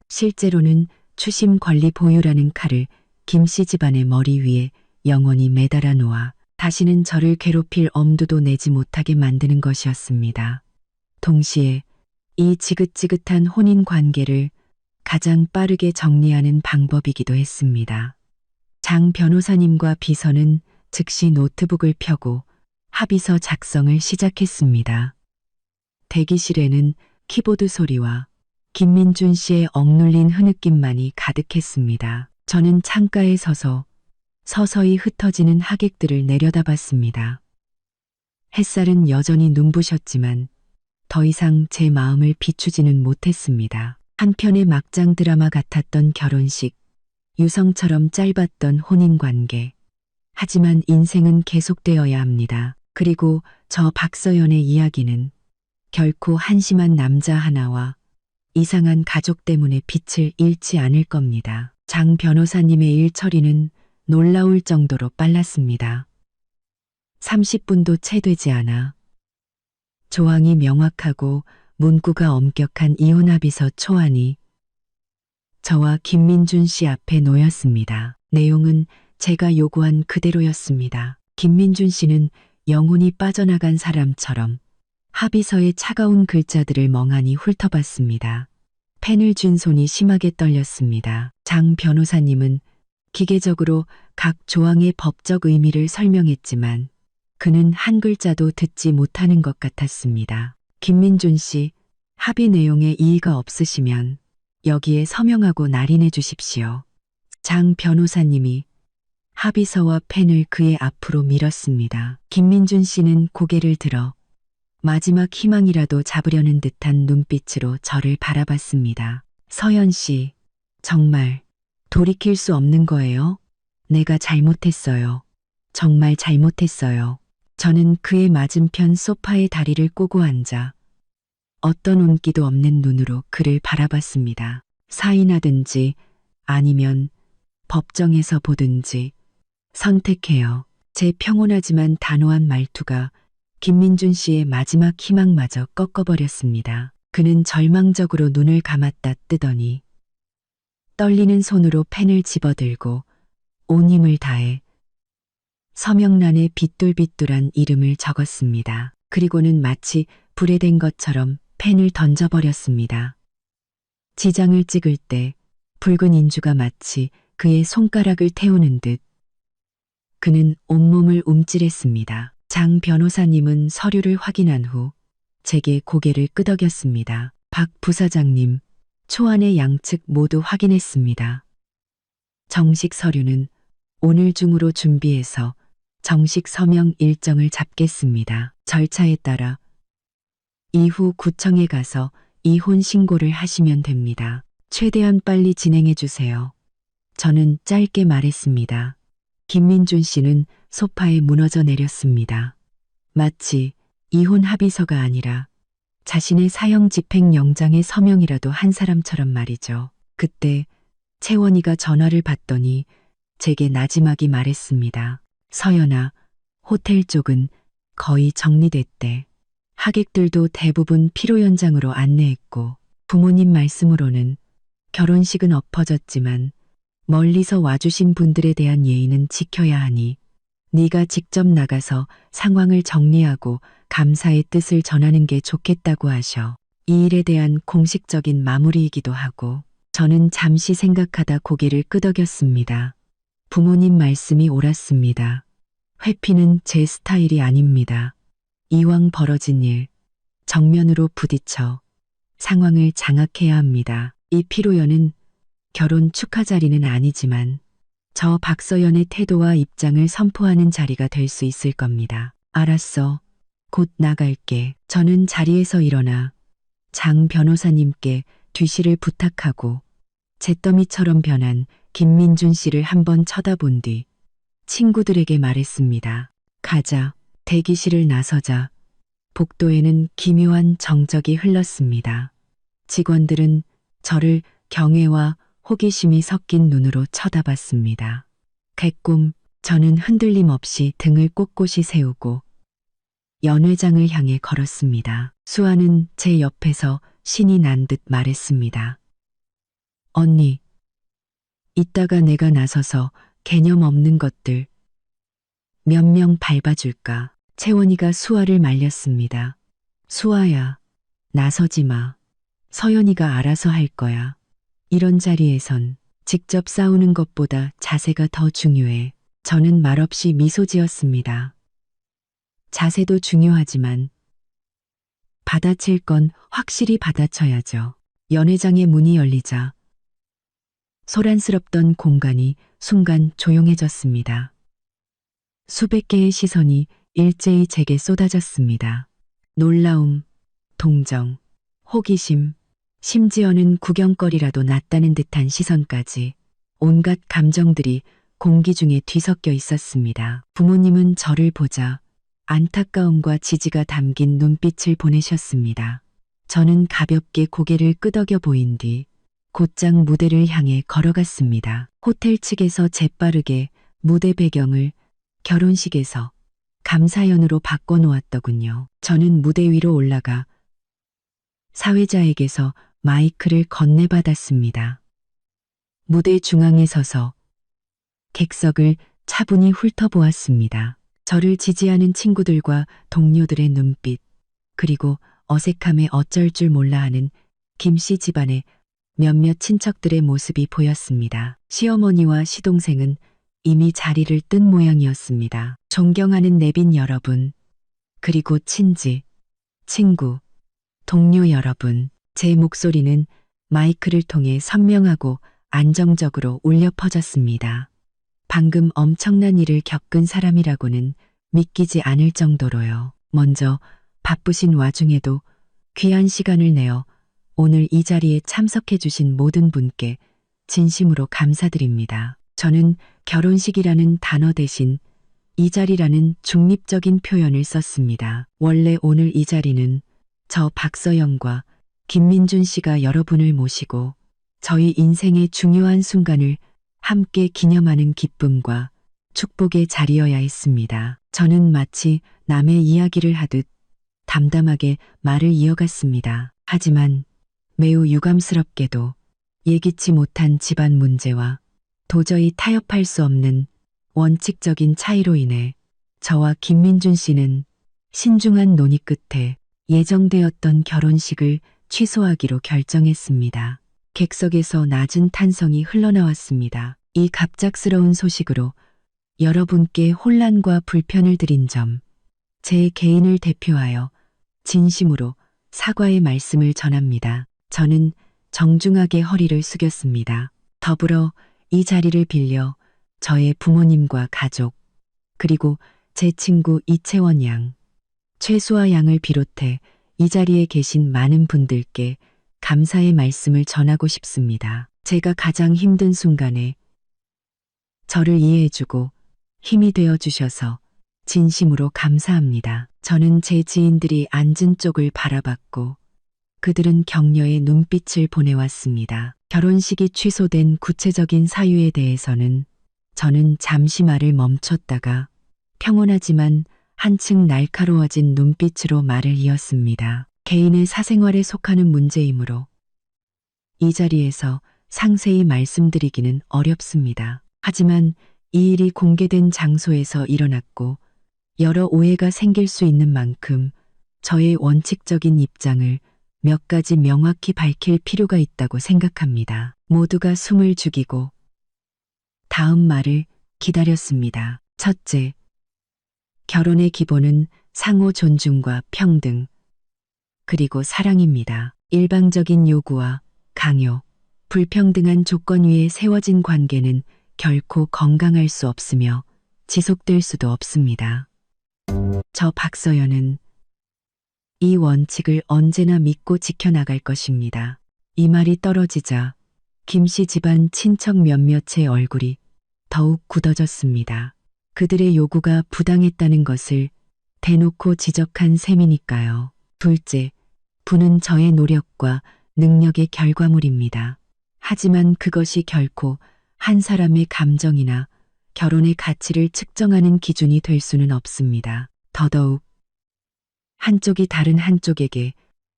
A: 실제로는 추심 권리 보유라는 칼을 김씨 집안의 머리 위에 영원히 매달아 놓아 다시는 저를 괴롭힐 엄두도 내지 못하게 만드는 것이었습니다. 동시에 이 지긋지긋한 혼인 관계를 가장 빠르게 정리하는 방법이기도 했습니다. 장 변호사님과 비서는 즉시 노트북을 펴고 합의서 작성을 시작했습니다. 대기실에는 키보드 소리와 김민준 씨의 억눌린 흐느낌만이 가득했습니다. 저는 창가에 서서 서서히 흩어지는 하객들을 내려다봤습니다. 햇살은 여전히 눈부셨지만 더 이상 제 마음을 비추지는 못했습니다. 한편의 막장 드라마 같았던 결혼식, 유성처럼 짧았던 혼인관계. 하지만 인생은 계속되어야 합니다. 그리고 저 박서연의 이야기는 결코 한심한 남자 하나와 이상한 가족 때문에 빛을 잃지 않을 겁니다. 장 변호사님의 일 처리는 놀라울 정도로 빨랐습니다. 30분도 채 되지 않아 조항이 명확하고 문구가 엄격한 이혼 합의서 초안이 저와 김민준 씨 앞에 놓였습니다. 내용은 제가 요구한 그대로였습니다. 김민준 씨는 영혼이 빠져나간 사람처럼 합의서의 차가운 글자들을 멍하니 훑어봤습니다. 펜을 쥔 손이 심하게 떨렸습니다. 장 변호사님은 기계적으로 각 조항의 법적 의미를 설명했지만 그는 한 글자도 듣지 못하는 것 같았습니다. 김민준 씨, 합의 내용에 이의가 없으시면 여기에 서명하고 날인해 주십시오. 장 변호사님이 합의서와 펜을 그의 앞으로 밀었습니다. 김민준 씨는 고개를 들어 마지막 희망이라도 잡으려는 듯한 눈빛으로 저를 바라봤습니다. 서연 씨, 정말 돌이킬 수 없는 거예요? 내가 잘못했어요. 정말 잘못했어요. 저는 그의 맞은편 소파에 다리를 꼬고 앉아 어떤 온기도 없는 눈으로 그를 바라봤습니다. 사인하든지 아니면 법정에서 보든지 선택해요. 제 평온하지만 단호한 말투가 김민준 씨의 마지막 희망마저 꺾어버렸습니다. 그는 절망적으로 눈을 감았다 뜨더니 떨리는 손으로 펜을 집어들고 온 힘을 다해 서명란에 비뚤비뚤한 이름을 적었습니다. 그리고는 마치 불에 댄 것처럼 펜을 던져버렸습니다. 지장을 찍을 때 붉은 인주가 마치 그의 손가락을 태우는 듯 그는 온몸을 움찔했습니다. 장 변호사님은 서류를 확인한 후 제게 고개를 끄덕였습니다. 박 부사장님, 초안의 양측 모두 확인했습니다. 정식 서류는 오늘 중으로 준비해서 정식 서명 일정을 잡겠습니다. 절차에 따라 이후 구청에 가서 이혼 신고를 하시면 됩니다. 최대한 빨리 진행해 주세요. 저는 짧게 말했습니다. 김민준 씨는 소파에 무너져 내렸습니다. 마치 이혼 합의서가 아니라 자신의 사형 집행 영장의 서명이라도 한 사람처럼 말이죠. 그때 채원이가 전화를 받더니 제게 나지막이 말했습니다. 서연아, 호텔 쪽은 거의 정리됐대. 하객들도 대부분 피로 연장으로 안내했고 부모님 말씀으로는 결혼식은 엎어졌지만 멀리서 와주신 분들에 대한 예의는 지켜야 하니 네가 직접 나가서 상황을 정리하고 감사의 뜻을 전하는 게 좋겠다고 하셔. 이 일에 대한 공식적인 마무리이기도 하고 저는 잠시 생각하다 고개를 끄덕였습니다. 부모님 말씀이 옳았습니다. 회피는 제 스타일이 아닙니다. 이왕 벌어진 일, 정면으로 부딪혀 상황을 장악해야 합니다. 이 피로연은 결혼 축하 자리는 아니지만 저 박서연의 태도와 입장을 선포하는 자리가 될 수 있을 겁니다. 알았어. 곧 나갈게. 저는 자리에서 일어나 장 변호사님께 뒤시를 부탁하고 잿더미처럼 변한 김민준 씨를 한번 쳐다본 뒤 친구들에게 말했습니다. 가자. 대기실을 나서자 복도에는 기묘한 정적이 흘렀습니다. 직원들은 저를 경외와 호기심이 섞인 눈으로 쳐다봤습니다. 개꿈, 저는 흔들림 없이 등을 꼿꼿이 세우고 연 회장을 향해 걸었습니다. 수아는 제 옆에서 신이 난 듯 말했습니다. 언니, 이따가 내가 나서서 개념 없는 것들 몇 명 밟아줄까? 채원이가 수아를 말렸습니다. 수아야, 나서지 마. 서연이가 알아서 할 거야. 이런 자리에선 직접 싸우는 것보다 자세가 더 중요해. 저는 말없이 미소 지었습니다. 자세도 중요하지만 받아칠 건 확실히 받아쳐야죠. 연회장의 문이 열리자 소란스럽던 공간이 순간 조용해졌습니다. 수백 개의 시선이 일제히 제게 쏟아졌습니다. 놀라움, 동정, 호기심, 심지어는 구경거리라도 낫다는 듯한 시선까지 온갖 감정들이 공기 중에 뒤섞여 있었습니다. 부모님은 저를 보자 안타까움과 지지가 담긴 눈빛을 보내셨습니다. 저는 가볍게 고개를 끄덕여 보인 뒤 곧장 무대를 향해 걸어갔습니다. 호텔 측에서 재빠르게 무대 배경을 결혼식에서 감사연으로 바꿔놓았더군요. 저는 무대 위로 올라가 사회자에게서 마이크를 건네받았습니다. 무대 중앙에 서서 객석을 차분히 훑어보았습니다. 저를 지지하는 친구들과 동료들의 눈빛, 그리고 어색함에 어쩔 줄 몰라 하는 김씨 집안의 몇몇 친척들의 모습이 보였습니다. 시어머니와 시동생은 이미 자리를 뜬 모양이었습니다. 존경하는 내빈 여러분, 그리고 친지, 친구, 동료 여러분, 제 목소리는 마이크를 통해 선명하고 안정적으로 울려 퍼졌습니다. 방금 엄청난 일을 겪은 사람이라고는 믿기지 않을 정도로요. 먼저 바쁘신 와중에도 귀한 시간을 내어 오늘 이 자리에 참석해 주신 모든 분께 진심으로 감사드립니다. 저는 결혼식이라는 단어 대신 이 자리라는 중립적인 표현을 썼습니다. 원래 오늘 이 자리는 저 박서영과 김민준 씨가 여러분을 모시고 저희 인생의 중요한 순간을 함께 기념하는 기쁨과 축복의 자리여야 했습니다. 저는 마치 남의 이야기를 하듯 담담하게 말을 이어갔습니다. 하지만 매우 유감스럽게도 예기치 못한 집안 문제와 도저히 타협할 수 없는 원칙적인 차이로 인해 저와 김민준 씨는 신중한 논의 끝에 예정되었던 결혼식을 취소하기로 결정했습니다. 객석에서 낮은 탄성이 흘러나왔습니다. 이 갑작스러운 소식으로 여러분께 혼란과 불편을 드린 점, 제 개인을 대표하여 진심으로 사과의 말씀을 전합니다. 저는 정중하게 허리를 숙였습니다. 더불어 이 자리를 빌려 저의 부모님과 가족, 그리고 제 친구 이채원 양, 최수아 양을 비롯해 이 자리에 계신 많은 분들께 감사의 말씀을 전하고 싶습니다. 제가 가장 힘든 순간에 저를 이해해주고 힘이 되어 주셔서 진심으로 감사합니다. 저는 제 지인들이 앉은 쪽을 바라봤고 그들은 격려의 눈빛을 보내왔습니다. 결혼식이 취소된 구체적인 사유에 대해서는 저는 잠시 말을 멈췄다가 평온하지만 한층 날카로워진 눈빛으로 말을 이었습니다. 개인의 사생활에 속하는 문제이므로 이 자리에서 상세히 말씀드리기는 어렵습니다. 하지만 이 일이 공개된 장소에서 일어났고 여러 오해가 생길 수 있는 만큼 저의 원칙적인 입장을 몇 가지 명확히 밝힐 필요가 있다고 생각합니다. 모두가 숨을 죽이고 다음 말을 기다렸습니다. 첫째, 결혼의 기본은 상호 존중과 평등, 그리고 사랑입니다. 일방적인 요구와 강요, 불평등한 조건 위에 세워진 관계는 결코 건강할 수 없으며 지속될 수도 없습니다. 저 박서연은 이 원칙을 언제나 믿고 지켜나갈 것입니다. 이 말이 떨어지자 김씨 집안 친척 몇몇의 얼굴이 더욱 굳어졌습니다. 그들의 요구가 부당했다는 것을 대놓고 지적한 셈이니까요. 둘째, 부는 저의 노력과 능력의 결과물입니다. 하지만 그것이 결코 한 사람의 감정이나 결혼의 가치를 측정하는 기준이 될 수는 없습니다. 더더욱 한쪽이 다른 한쪽에게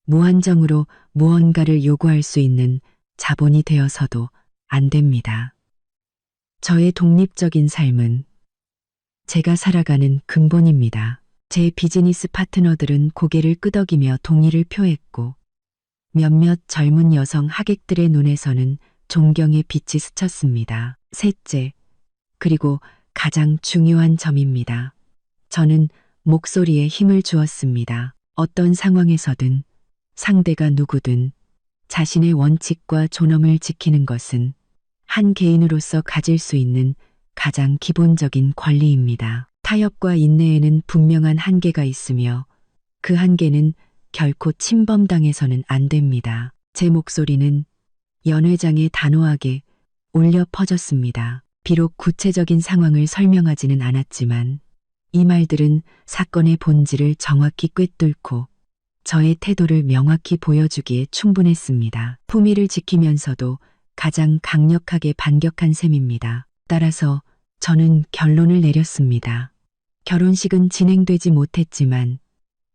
A: 무한정으로 무언가를 요구할 수 있는 자본이 되어서도 안 됩니다. 저의 독립적인 삶은 제가 살아가는 근본입니다. 제 비즈니스 파트너들은 고개를 끄덕이며 동의를 표했고 몇몇 젊은 여성 하객들의 눈에서는 존경의 빛이 스쳤습니다. 셋째, 그리고 가장 중요한 점입니다. 저는 목소리에 힘을 주었습니다. 어떤 상황에서든 상대가 누구든 자신의 원칙과 존엄을 지키는 것은 한 개인으로서 가질 수 있는 가장 기본적인 권리입니다. 타협과 인내에는 분명한 한계가 있으며 그 한계는 결코 침범당해서는 안 됩니다. 제 목소리는 연회장에 단호하게 울려 퍼졌습니다. 비록 구체적인 상황을 설명하지는 않았지만 이 말들은 사건의 본질을 정확히 꿰뚫고 저의 태도를 명확히 보여주기에 충분했습니다. 품위를 지키면서도 가장 강력하게 반격한 셈입니다. 따라서 저는 결론을 내렸습니다. 결혼식은 진행되지 못했지만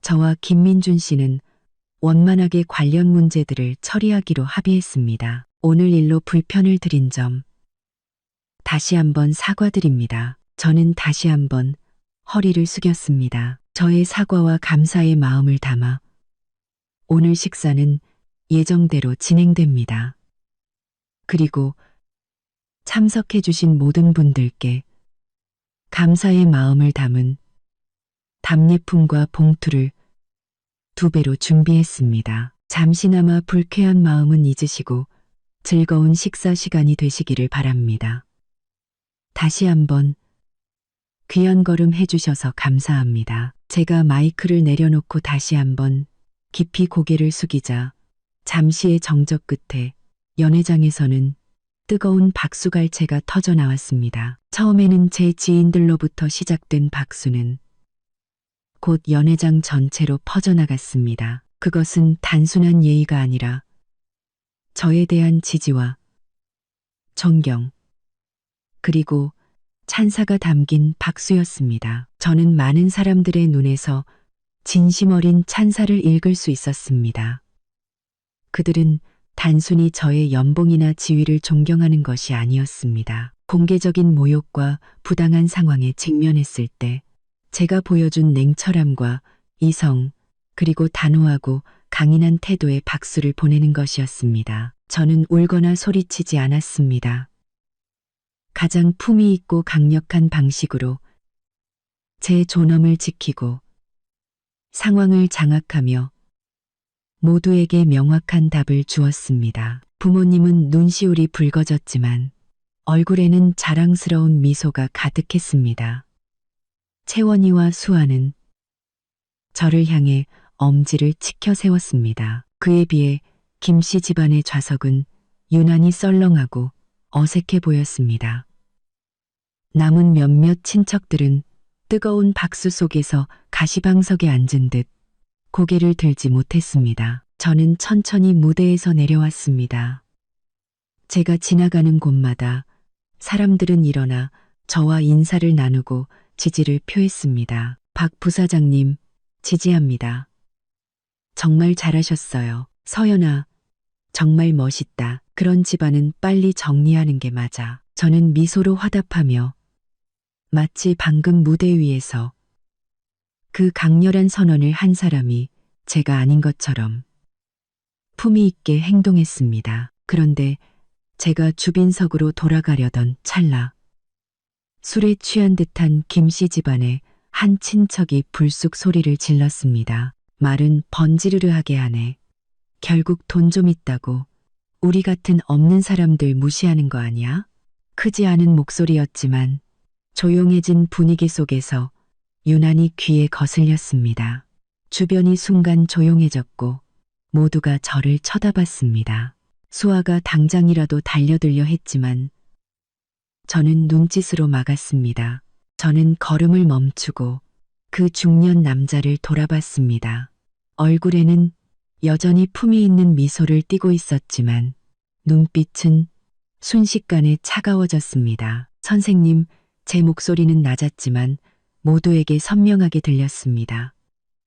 A: 저와 김민준 씨는 원만하게 관련 문제들을 처리하기로 합의했습니다. 오늘 일로 불편을 드린 점 다시 한번 사과드립니다. 저는 다시 한번 허리를 숙였습니다. 저의 사과와 감사의 마음을 담아 오늘 식사는 예정대로 진행됩니다. 그리고 참석해 주신 모든 분들께 감사의 마음을 담은 답례품과 봉투를 2배로 준비했습니다. 잠시나마 불쾌한 마음은 잊으시고 즐거운 식사 시간이 되시기를 바랍니다. 다시 한번 귀한 걸음 해주셔서 감사합니다. 제가 마이크를 내려놓고 다시 한번 깊이 고개를 숙이자 잠시의 정적 끝에 연회장에서는 뜨거운 박수갈채가 터져 나왔습니다. 처음에는 제 지인들로부터 시작된 박수는 곧 연회장 전체로 퍼져나갔습니다. 그것은 단순한 예의가 아니라 저에 대한 지지와 존경, 그리고 찬사가 담긴 박수였습니다. 저는 많은 사람들의 눈에서 진심 어린 찬사를 읽을 수 있었습니다. 그들은 단순히 저의 연봉이나 지위를 존경하는 것이 아니었습니다. 공개적인 모욕과 부당한 상황에 직면했을 때 제가 보여준 냉철함과 이성, 그리고 단호하고 강인한 태도에 박수를 보내는 것이었습니다. 저는 울거나 소리치지 않았습니다. 가장 품위 있고 강력한 방식으로 제 존엄을 지키고 상황을 장악하며 모두에게 명확한 답을 주었습니다. 부모님은 눈시울이 붉어졌지만 얼굴에는 자랑스러운 미소가 가득했습니다. 채원이와 수아는 저를 향해 엄지를 치켜 세웠습니다. 그에 비해 김씨 집안의 좌석은 유난히 썰렁하고 어색해 보였습니다. 남은 몇몇 친척들은 뜨거운 박수 속에서 가시방석에 앉은 듯 고개를 들지 못했습니다. 저는 천천히 무대에서 내려왔습니다. 제가 지나가는 곳마다 사람들은 일어나 저와 인사를 나누고 지지를 표했습니다. 박 부사장님, 지지합니다. 정말 잘하셨어요. 서연아, 정말 멋있다. 그런 집안은 빨리 정리하는 게 맞아. 저는 미소로 화답하며 마치 방금 무대 위에서 그 강렬한 선언을 한 사람이 제가 아닌 것처럼 품위 있게 행동했습니다. 그런데 제가 주빈석으로 돌아가려던 찰나 술에 취한 듯한 김씨 집안의 한 친척이 불쑥 소리를 질렀습니다. 말은 번지르르하게 하네. 결국 돈 좀 있다고 우리 같은 없는 사람들 무시하는 거 아니야? 크지 않은 목소리였지만 조용해진 분위기 속에서 유난히 귀에 거슬렸습니다. 주변이 순간 조용해졌고 모두가 저를 쳐다봤습니다. 수아가 당장이라도 달려들려 했지만 저는 눈짓으로 막았습니다. 저는 걸음을 멈추고 그 중년 남자를 돌아봤습니다. 얼굴에는 여전히 품위 있는 미소를 띠고 있었지만 눈빛은 순식간에 차가워졌습니다. 선생님, 제 목소리는 낮았지만 모두에게 선명하게 들렸습니다.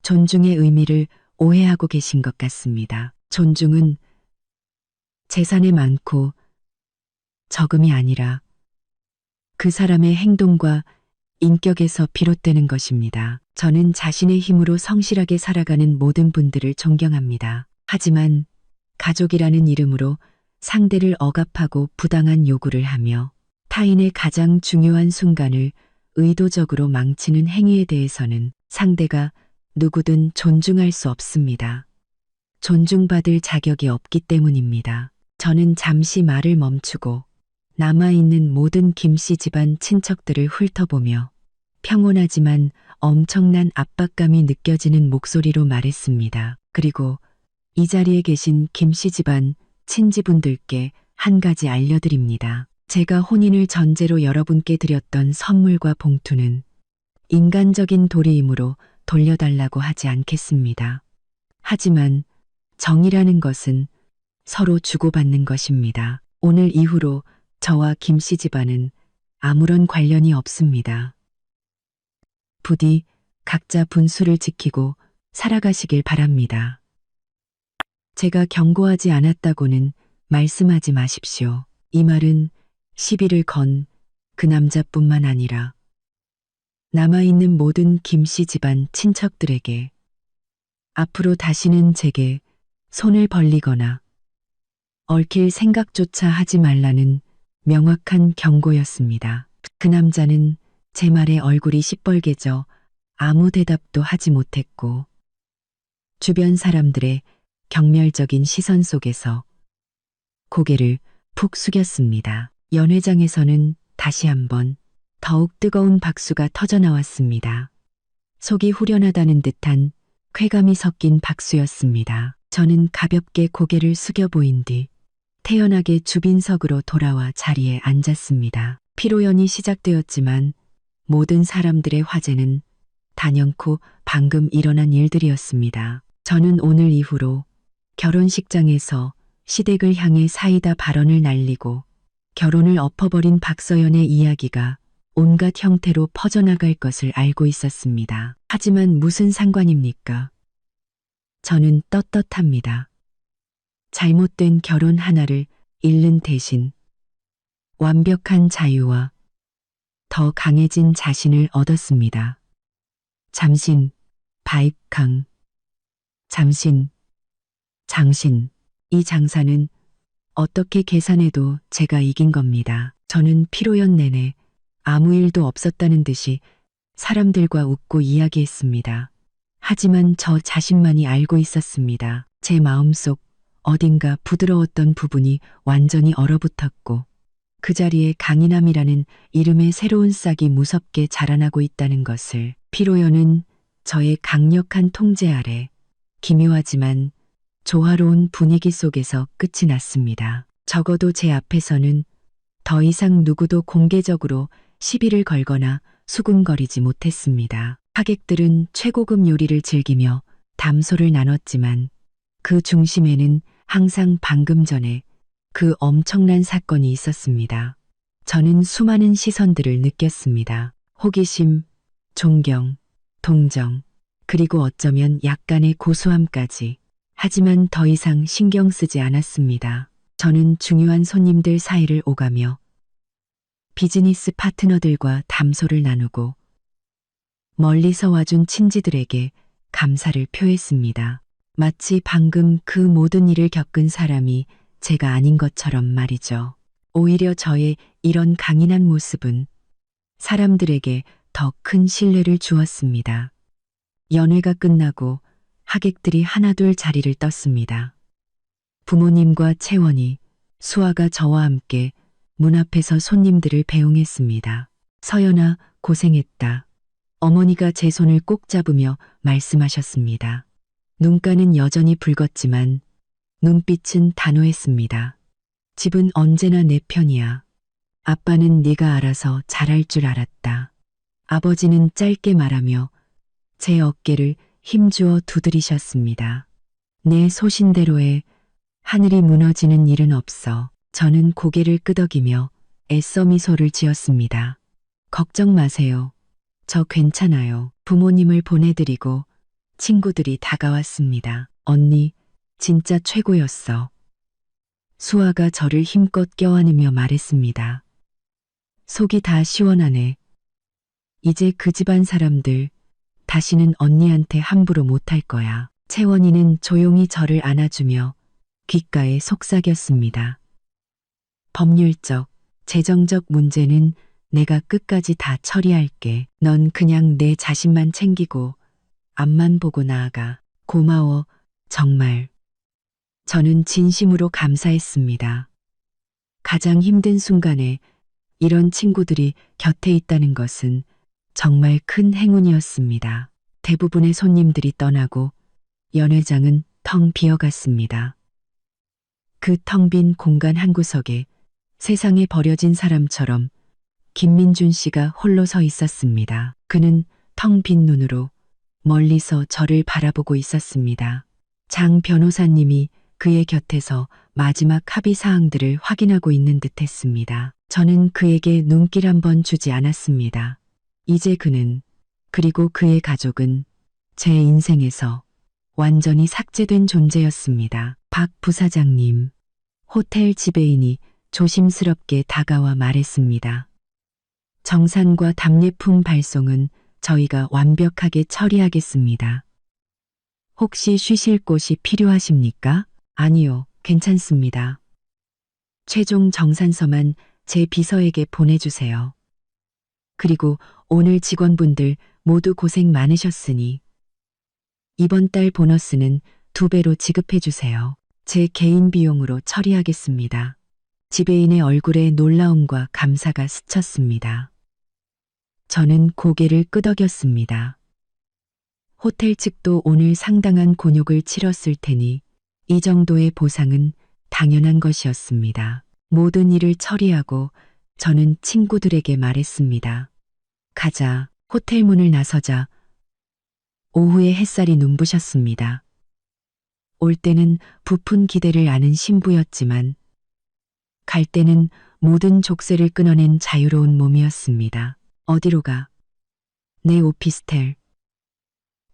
A: 존중의 의미를 오해하고 계신 것 같습니다. 존중은 재산에 많고 적음이 아니라 그 사람의 행동과 인격에서 비롯되는 것입니다. 저는 자신의 힘으로 성실하게 살아가는 모든 분들을 존경합니다. 하지만 가족이라는 이름으로 상대를 억압하고 부당한 요구를 하며 타인의 가장 중요한 순간을 의도적으로 망치는 행위에 대해서는 상대가 누구든 존중할 수 없습니다. 존중받을 자격이 없기 때문입니다. 저는 잠시 말을 멈추고 남아있는 모든 김씨 집안 친척들을 훑어보며 평온하지만 엄청난 압박감이 느껴지는 목소리로 말했습니다. 그리고 이 자리에 계신 김씨 집안 친지분들께 한 가지 알려드립니다. 제가 혼인을 전제로 여러분께 드렸던 선물과 봉투는 인간적인 도리이므로 돌려달라고 하지 않겠습니다. 하지만 정이라는 것은 서로 주고받는 것입니다. 오늘 이후로 저와 김씨 집안은 아무런 관련이 없습니다. 부디 각자 분수를 지키고 살아가시길 바랍니다. 제가 경고하지 않았다고는 말씀하지 마십시오. 이 말은 시비를 건 그 남자뿐만 아니라 남아있는 모든 김씨 집안 친척들에게 앞으로 다시는 제게 손을 벌리거나 얽힐 생각조차 하지 말라는 명확한 경고였습니다. 그 남자는 제 말에 얼굴이 시뻘개져 아무 대답도 하지 못했고 주변 사람들의 경멸적인 시선 속에서 고개를 푹 숙였습니다. 연회장에서는 다시 한번 더욱 뜨거운 박수가 터져나왔습니다. 속이 후련하다는 듯한 쾌감이 섞인 박수였습니다. 저는 가볍게 고개를 숙여 보인 뒤 태연하게 주빈석으로 돌아와 자리에 앉았습니다. 피로연이 시작되었지만 모든 사람들의 화제는 단연코 방금 일어난 일들이었습니다. 저는 오늘 이후로 결혼식장에서 시댁을 향해 사이다 발언을 날리고 결혼을 엎어버린 박서연의 이야기가 온갖 형태로 퍼져나갈 것을 알고 있었습니다. 하지만 무슨 상관입니까? 저는 떳떳합니다. 잘못된 결혼 하나를 잃는 대신 완벽한 자유와 더 강해진 자신을 얻었습니다. 잠신, 바익강, 잠신, 장신. 이 장사는 어떻게 계산해도 제가 이긴 겁니다. 저는 피로연 내내 아무 일도 없었다는 듯이 사람들과 웃고 이야기했습니다. 하지만 저 자신만이 알고 있었습니다. 제 마음속 어딘가 부드러웠던 부분이 완전히 얼어붙었고 그 자리에 강인함이라는 이름의 새로운 싹이 무섭게 자라나고 있다는 것을. 피로연은 저의 강력한 통제 아래 기묘하지만 조화로운 분위기 속에서 끝이 났습니다. 적어도 제 앞에서는 더 이상 누구도 공개적으로 시비를 걸거나 수군거리지 못했습니다. 하객들은 최고급 요리를 즐기며 담소를 나눴지만 그 중심에는 항상 방금 전에 그 엄청난 사건이 있었습니다. 저는 수많은 시선들을 느꼈습니다. 호기심, 존경, 동정, 그리고 어쩌면 약간의 고소함까지. 하지만 더 이상 신경 쓰지 않았습니다. 저는 중요한 손님들 사이를 오가며 비즈니스 파트너들과 담소를 나누고 멀리서 와준 친지들에게 감사를 표했습니다. 마치 방금 그 모든 일을 겪은 사람이 제가 아닌 것처럼 말이죠. 오히려 저의 이런 강인한 모습은 사람들에게 더 큰 신뢰를 주었습니다. 연회가 끝나고 하객들이 하나둘 자리를 떴습니다. 부모님과 채원이, 수아가 저와 함께 문 앞에서 손님들을 배웅했습니다. 서연아, 고생했다. 어머니가 제 손을 꼭 잡으며 말씀하셨습니다. 눈가는 여전히 붉었지만 눈빛은 단호했습니다. 집은 언제나 내 편이야. 아빠는 네가 알아서 잘할 줄 알았다. 아버지는 짧게 말하며 제 어깨를 힘주어 두드리셨습니다. 내 소신대로에 하늘이 무너지는 일은 없어. 저는 고개를 끄덕이며 애써 미소를 지었습니다. 걱정 마세요. 저 괜찮아요. 부모님을 보내드리고 친구들이 다가왔습니다. 언니, 진짜 최고였어. 수아가 저를 힘껏 껴안으며 말했습니다. 속이 다 시원하네. 이제 그 집안 사람들 다시는 언니한테 함부로 못할 거야. 채원이는 조용히 저를 안아주며 귓가에 속삭였습니다. 법률적, 재정적 문제는 내가 끝까지 다 처리할게. 넌 그냥 내 자신만 챙기고 앞만 보고 나아가. 고마워, 정말. 저는 진심으로 감사했습니다. 가장 힘든 순간에 이런 친구들이 곁에 있다는 것은 정말 큰 행운이었습니다. 대부분의 손님들이 떠나고 연회장은 텅 비어갔습니다. 그 텅 빈 공간 한 구석에 세상에 버려진 사람처럼 김민준 씨가 홀로 서 있었습니다. 그는 텅 빈 눈으로 멀리서 저를 바라보고 있었습니다. 장 변호사님이 그의 곁에서 마지막 합의 사항들을 확인하고 있는 듯 했습니다. 저는 그에게 눈길 한번 주지 않았습니다. 이제 그는, 그리고 그의 가족은 제 인생에서 완전히 삭제된 존재였습니다. 박 부사장님, 호텔 지배인이 조심스럽게 다가와 말했습니다. 정산과 답례품 발송은 저희가 완벽하게 처리하겠습니다. 혹시 쉬실 곳이 필요하십니까? 아니요, 괜찮습니다. 최종 정산서만 제 비서에게 보내주세요. 그리고 오늘 직원분들 모두 고생 많으셨으니 이번 달 보너스는 2배로 지급해 주세요. 제 개인 비용으로 처리하겠습니다. 지배인의 얼굴에 놀라움과 감사가 스쳤습니다. 저는 고개를 끄덕였습니다. 호텔 측도 오늘 상당한 곤욕을 치렀을 테니 이 정도의 보상은 당연한 것이었습니다. 모든 일을 처리하고 저는 친구들에게 말했습니다. 가자. 호텔 문을 나서자 오후에 햇살이 눈부셨습니다. 올 때는 부푼 기대를 아는 신부였지만 갈 때는 모든 족쇄를 끊어낸 자유로운 몸이었습니다. 어디로 가? 내 오피스텔.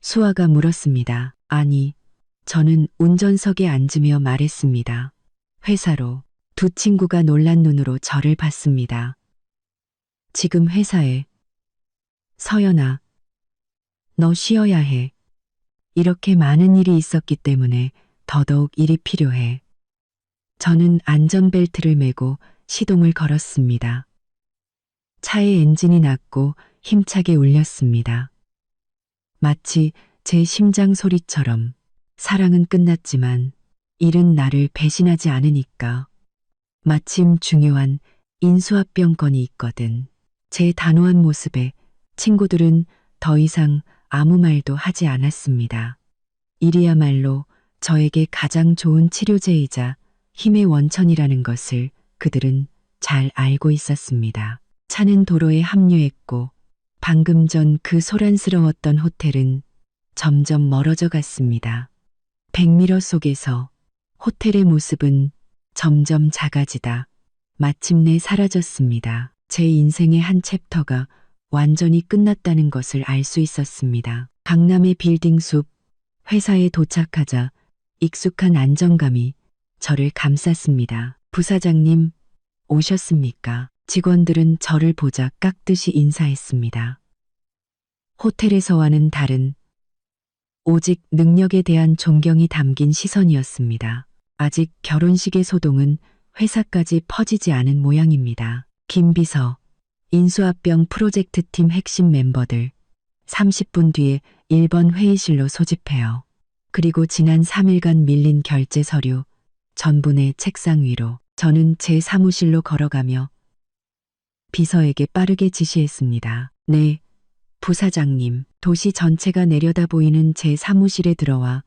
A: 수아가 물었습니다. 아니, 저는 운전석에 앉으며 말했습니다. 회사로. 두 친구가 놀란 눈으로 저를 봤습니다. 지금 회사에. 서연아, 너 쉬어야 해. 이렇게 많은 일이 있었기 때문에 더더욱 일이 필요해. 저는 안전벨트를 매고 시동을 걸었습니다. 차의 엔진이 났고 힘차게 울렸습니다. 마치 제 심장 소리처럼. 사랑은 끝났지만 일은 나를 배신하지 않으니까. 마침 중요한 인수합병 건이 있거든. 제 단호한 모습에 친구들은 더 이상 아무 말도 하지 않았습니다. 일이야말로 저에게 가장 좋은 치료제이자 힘의 원천이라는 것을 그들은 잘 알고 있었습니다. 차는 도로에 합류했고 방금 전 그 소란스러웠던 호텔은 점점 멀어져 갔습니다. 백미러 속에서 호텔의 모습은 점점 작아지다 마침내 사라졌습니다. 제 인생의 한 챕터가 완전히 끝났다는 것을 알 수 있었습니다. 강남의 빌딩 숲, 회사에 도착하자 익숙한 안정감이 저를 감쌌습니다. 부사장님, 오셨습니까? 직원들은 저를 보자 깍듯이 인사했습니다. 호텔에서와는 다른 오직 능력에 대한 존경이 담긴 시선이었습니다. 아직 결혼식의 소동은 회사까지 퍼지지 않은 모양입니다. 김 비서, 인수합병 프로젝트팀 핵심 멤버들 30분 뒤에 1번 회의실로 소집해요. 그리고 지난 3일간 밀린 결제 서류 전부 내 책상 위로. 저는 제 사무실로 걸어가며 비서에게 빠르게 지시했습니다. 네, 부사장님. 도시 전체가 내려다 보이는 제 사무실에 들어와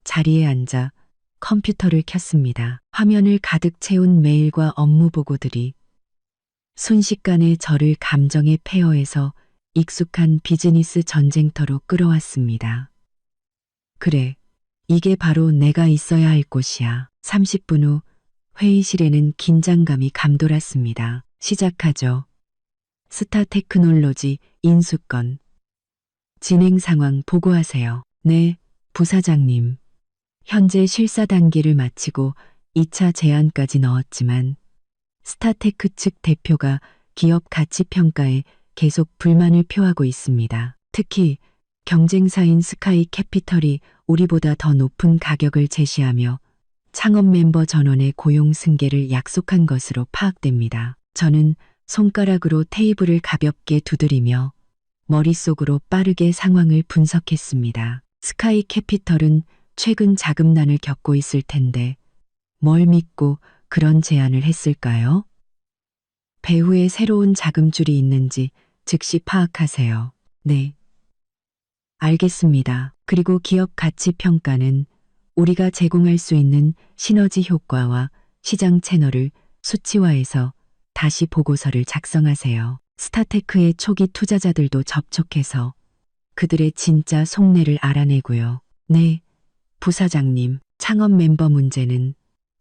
A: 자리에 앉아 컴퓨터를 켰습니다. 화면을 가득 채운 메일과 업무 보고들이 순식간에 저를 감정의 폐허에서 익숙한 비즈니스 전쟁터로 끌어왔습니다. 그래, 이게 바로 내가 있어야 할 곳이야. 30분 후 회의실에는 긴장감이 감돌았습니다. 시작하죠. 스타테크놀로지 인수건. 진행 상황 보고하세요. 네, 부사장님. 현재 실사 단계를 마치고 2차 제안까지 넣었지만 스타테크 측 대표가 기업 가치 평가에 계속 불만을 표하고 있습니다. 특히 경쟁사인 스카이 캐피털이 우리보다 더 높은 가격을 제시하며 창업 멤버 전원의 고용 승계를 약속한 것으로 파악됩니다. 저는 손가락으로 테이블을 가볍게 두드리며 머릿속으로 빠르게 상황을 분석했습니다. 스카이 캐피털은 최근 자금난을 겪고 있을 텐데 뭘 믿고 그런 제안을 했을까요? 배후에 새로운 자금줄이 있는지 즉시 파악하세요. 네. 알겠습니다. 그리고 기업 가치 평가는 우리가 제공할 수 있는 시너지 효과와 시장 채널을 수치화해서 다시 보고서를 작성하세요. 스타테크의 초기 투자자들도 접촉해서 그들의 진짜 속내를 알아내고요. 네, 부사장님. 창업 멤버 문제는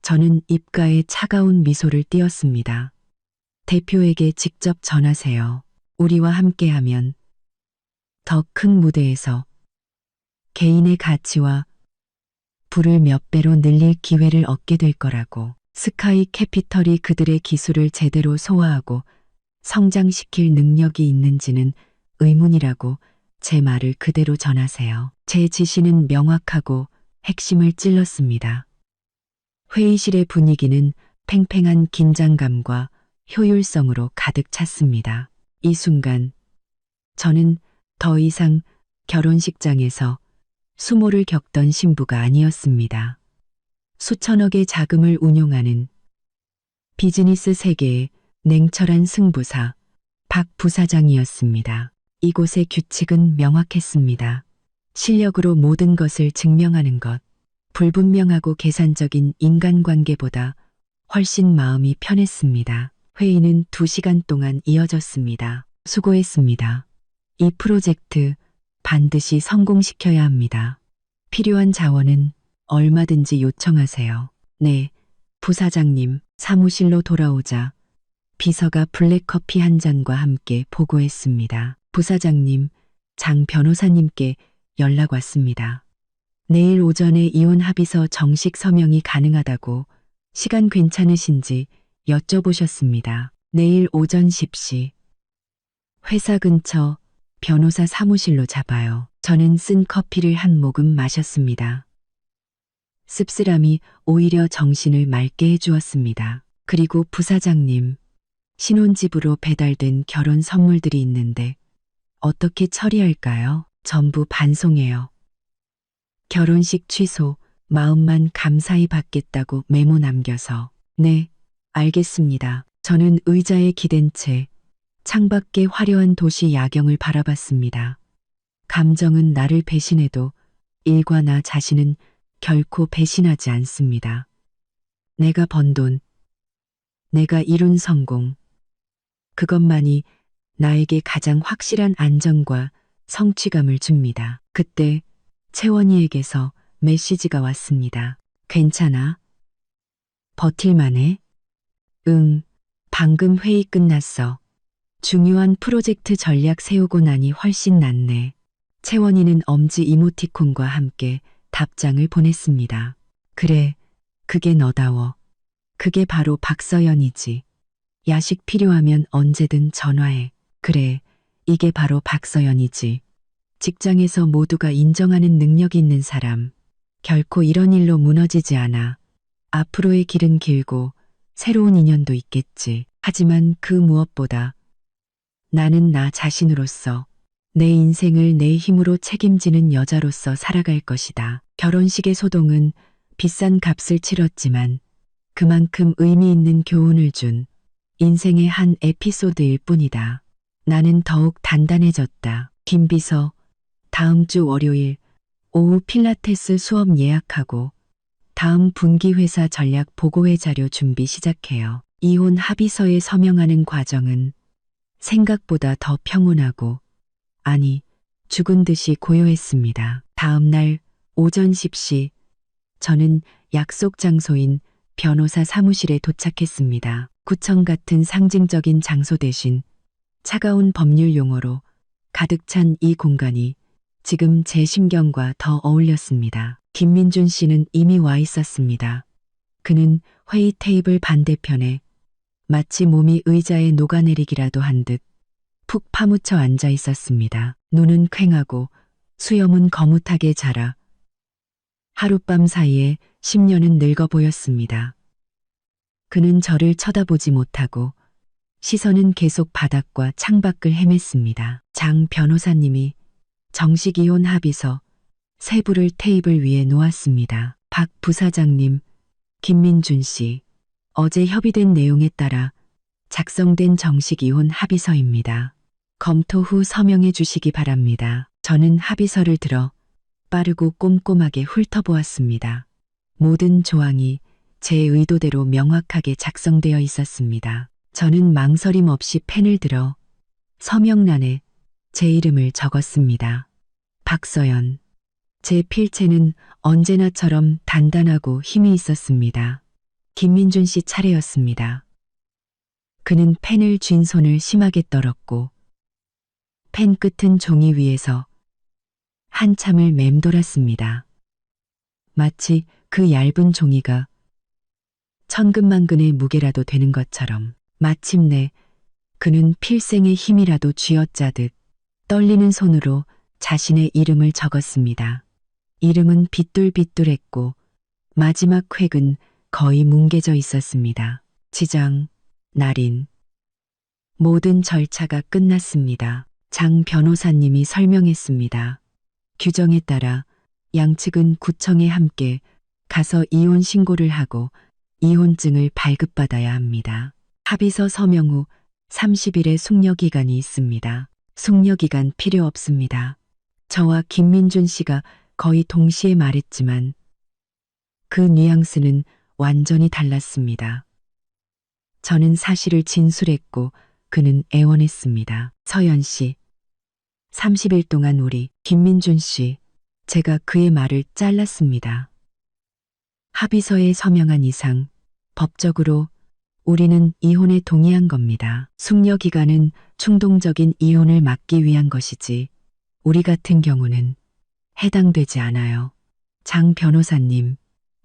A: 저는 입가에 차가운 미소를 띄었습니다. 대표에게 직접 전하세요. 우리와 함께하면 더 큰 무대에서 개인의 가치와 부를 몇 배로 늘릴 기회를 얻게 될 거라고. 스카이 캐피털이 그들의 기술을 제대로 소화하고 성장시킬 능력이 있는지는 의문이라고 제 말을 그대로 전하세요. 제 지시는 명확하고 핵심을 찔렀습니다. 회의실의 분위기는 팽팽한 긴장감과 효율성으로 가득 찼습니다. 이 순간 저는 더 이상 결혼식장에서 수모를 겪던 신부가 아니었습니다. 수천억의 자금을 운용하는 비즈니스 세계의 냉철한 승부사 박 부사장이었습니다. 이곳의 규칙은 명확했습니다. 실력으로 모든 것을 증명하는 것, 불분명하고 계산적인 인간관계보다 훨씬 마음이 편했습니다. 회의는 2시간 동안 이어졌습니다. 수고했습니다. 이 프로젝트 반드시 성공시켜야 합니다. 필요한 자원은 얼마든지 요청하세요. 네, 부사장님. 사무실로 돌아오자 비서가 블랙커피 한 잔과 함께 보고했습니다. 부사장님, 장 변호사님께 연락 왔습니다. 내일 오전에 이혼 합의서 정식 서명이 가능하다고 시간 괜찮으신지 여쭤보셨습니다. 내일 오전 10시. 회사 근처 변호사 사무실로 잡아요. 저는 쓴 커피를 한 모금 마셨습니다. 씁쓸함이 오히려 정신을 맑게 해주었습니다. 그리고 부사장님, 신혼집으로 배달된 결혼 선물들이 있는데 어떻게 처리할까요? 전부 반송해요. 결혼식 취소, 마음만 감사히 받겠다고 메모 남겨서. 네, 알겠습니다. 저는 의자에 기댄 채 창밖의 화려한 도시 야경을 바라봤습니다. 감정은 나를 배신해도 일과 나 자신은 결코 배신하지 않습니다. 내가 번 돈, 내가 이룬 성공, 그것만이 나에게 가장 확실한 안정과 성취감을 줍니다. 그때 채원이에게서 메시지가 왔습니다. 괜찮아? 버틸만해? 응, 방금 회의 끝났어. 중요한 프로젝트 전략 세우고 나니 훨씬 낫네. 채원이는 엄지 이모티콘과 함께 답장을 보냈습니다. 그래, 그게 너다워. 그게 바로 박서연이지. 야식 필요하면 언제든 전화해. 그래, 이게 바로 박서연이지. 직장에서 모두가 인정하는 능력 있는 사람. 결코 이런 일로 무너지지 않아. 앞으로의 길은 길고 새로운 인연도 있겠지. 하지만 그 무엇보다 나는 나 자신으로서 내 인생을 내 힘으로 책임지는 여자로서 살아갈 것이다. 결혼식의 소동은 비싼 값을 치렀지만 그만큼 의미 있는 교훈을 준 인생의 한 에피소드일 뿐이다. 나는 더욱 단단해졌다. 김비서, 다음 주 월요일 오후 필라테스 수업 예약하고 다음 분기회사 전략 보고회 자료 준비 시작해요. 이혼 합의서에 서명하는 과정은 생각보다 더 평온하고, 아니, 죽은 듯이 고요했습니다. 다음 날 오전 10시 저는 약속 장소인 변호사 사무실에 도착했습니다. 구청 같은 상징적인 장소 대신 차가운 법률 용어로 가득 찬 이 공간이 지금 제 심경과 더 어울렸습니다. 김민준 씨는 이미 와 있었습니다. 그는 회의 테이블 반대편에 마치 몸이 의자에 녹아내리기라도 한 듯 푹 파묻혀 앉아 있었습니다. 눈은 퀭하고 수염은 거뭇하게 자라 하룻밤 사이에 10년은 늙어 보였습니다. 그는 저를 쳐다보지 못하고 시선은 계속 바닥과 창밖을 헤맸습니다. 장 변호사님이 정식 이혼 합의서 세 부를 테이블 위에 놓았습니다. 박 부사장님, 김민준 씨, 어제 협의된 내용에 따라 작성된 정식 이혼 합의서입니다. 검토 후 서명해 주시기 바랍니다. 저는 합의서를 들어 빠르고 꼼꼼하게 훑어보았습니다. 모든 조항이 제 의도대로 명확하게 작성되어 있었습니다. 저는 망설임 없이 펜을 들어 서명란에 제 이름을 적었습니다. 박서연. 제 필체는 언제나처럼 단단하고 힘이 있었습니다. 김민준 씨 차례였습니다. 그는 펜을 쥔 손을 심하게 떨었고 펜 끝은 종이 위에서 한참을 맴돌았습니다. 마치 그 얇은 종이가 천근만근의 무게라도 되는 것처럼. 마침내 그는 필생의 힘이라도 쥐어짜듯 떨리는 손으로 자신의 이름을 적었습니다. 이름은 비뚤비뚤했고 마지막 획은 거의 뭉개져 있었습니다. 지장, 날인. 모든 절차가 끝났습니다. 장 변호사님이 설명했습니다. 규정에 따라 양측은 구청에 함께 가서 이혼 신고를 하고 이혼증을 발급받아야 합니다. 합의서 서명 후 30일의 숙려기간이 있습니다. 숙려기간 필요 없습니다. 저와 김민준 씨가 거의 동시에 말했지만 그 뉘앙스는 완전히 달랐습니다. 저는 사실을 진술했고 그는 애원했습니다. 서연 씨, 30일 동안 우리 김민준 씨, 제가 그의 말을 잘랐습니다. 합의서에 서명한 이상 법적으로 우리는 이혼에 동의한 겁니다. 숙려 기간은 충동적인 이혼을 막기 위한 것이지 우리 같은 경우는 해당되지 않아요. 장 변호사님,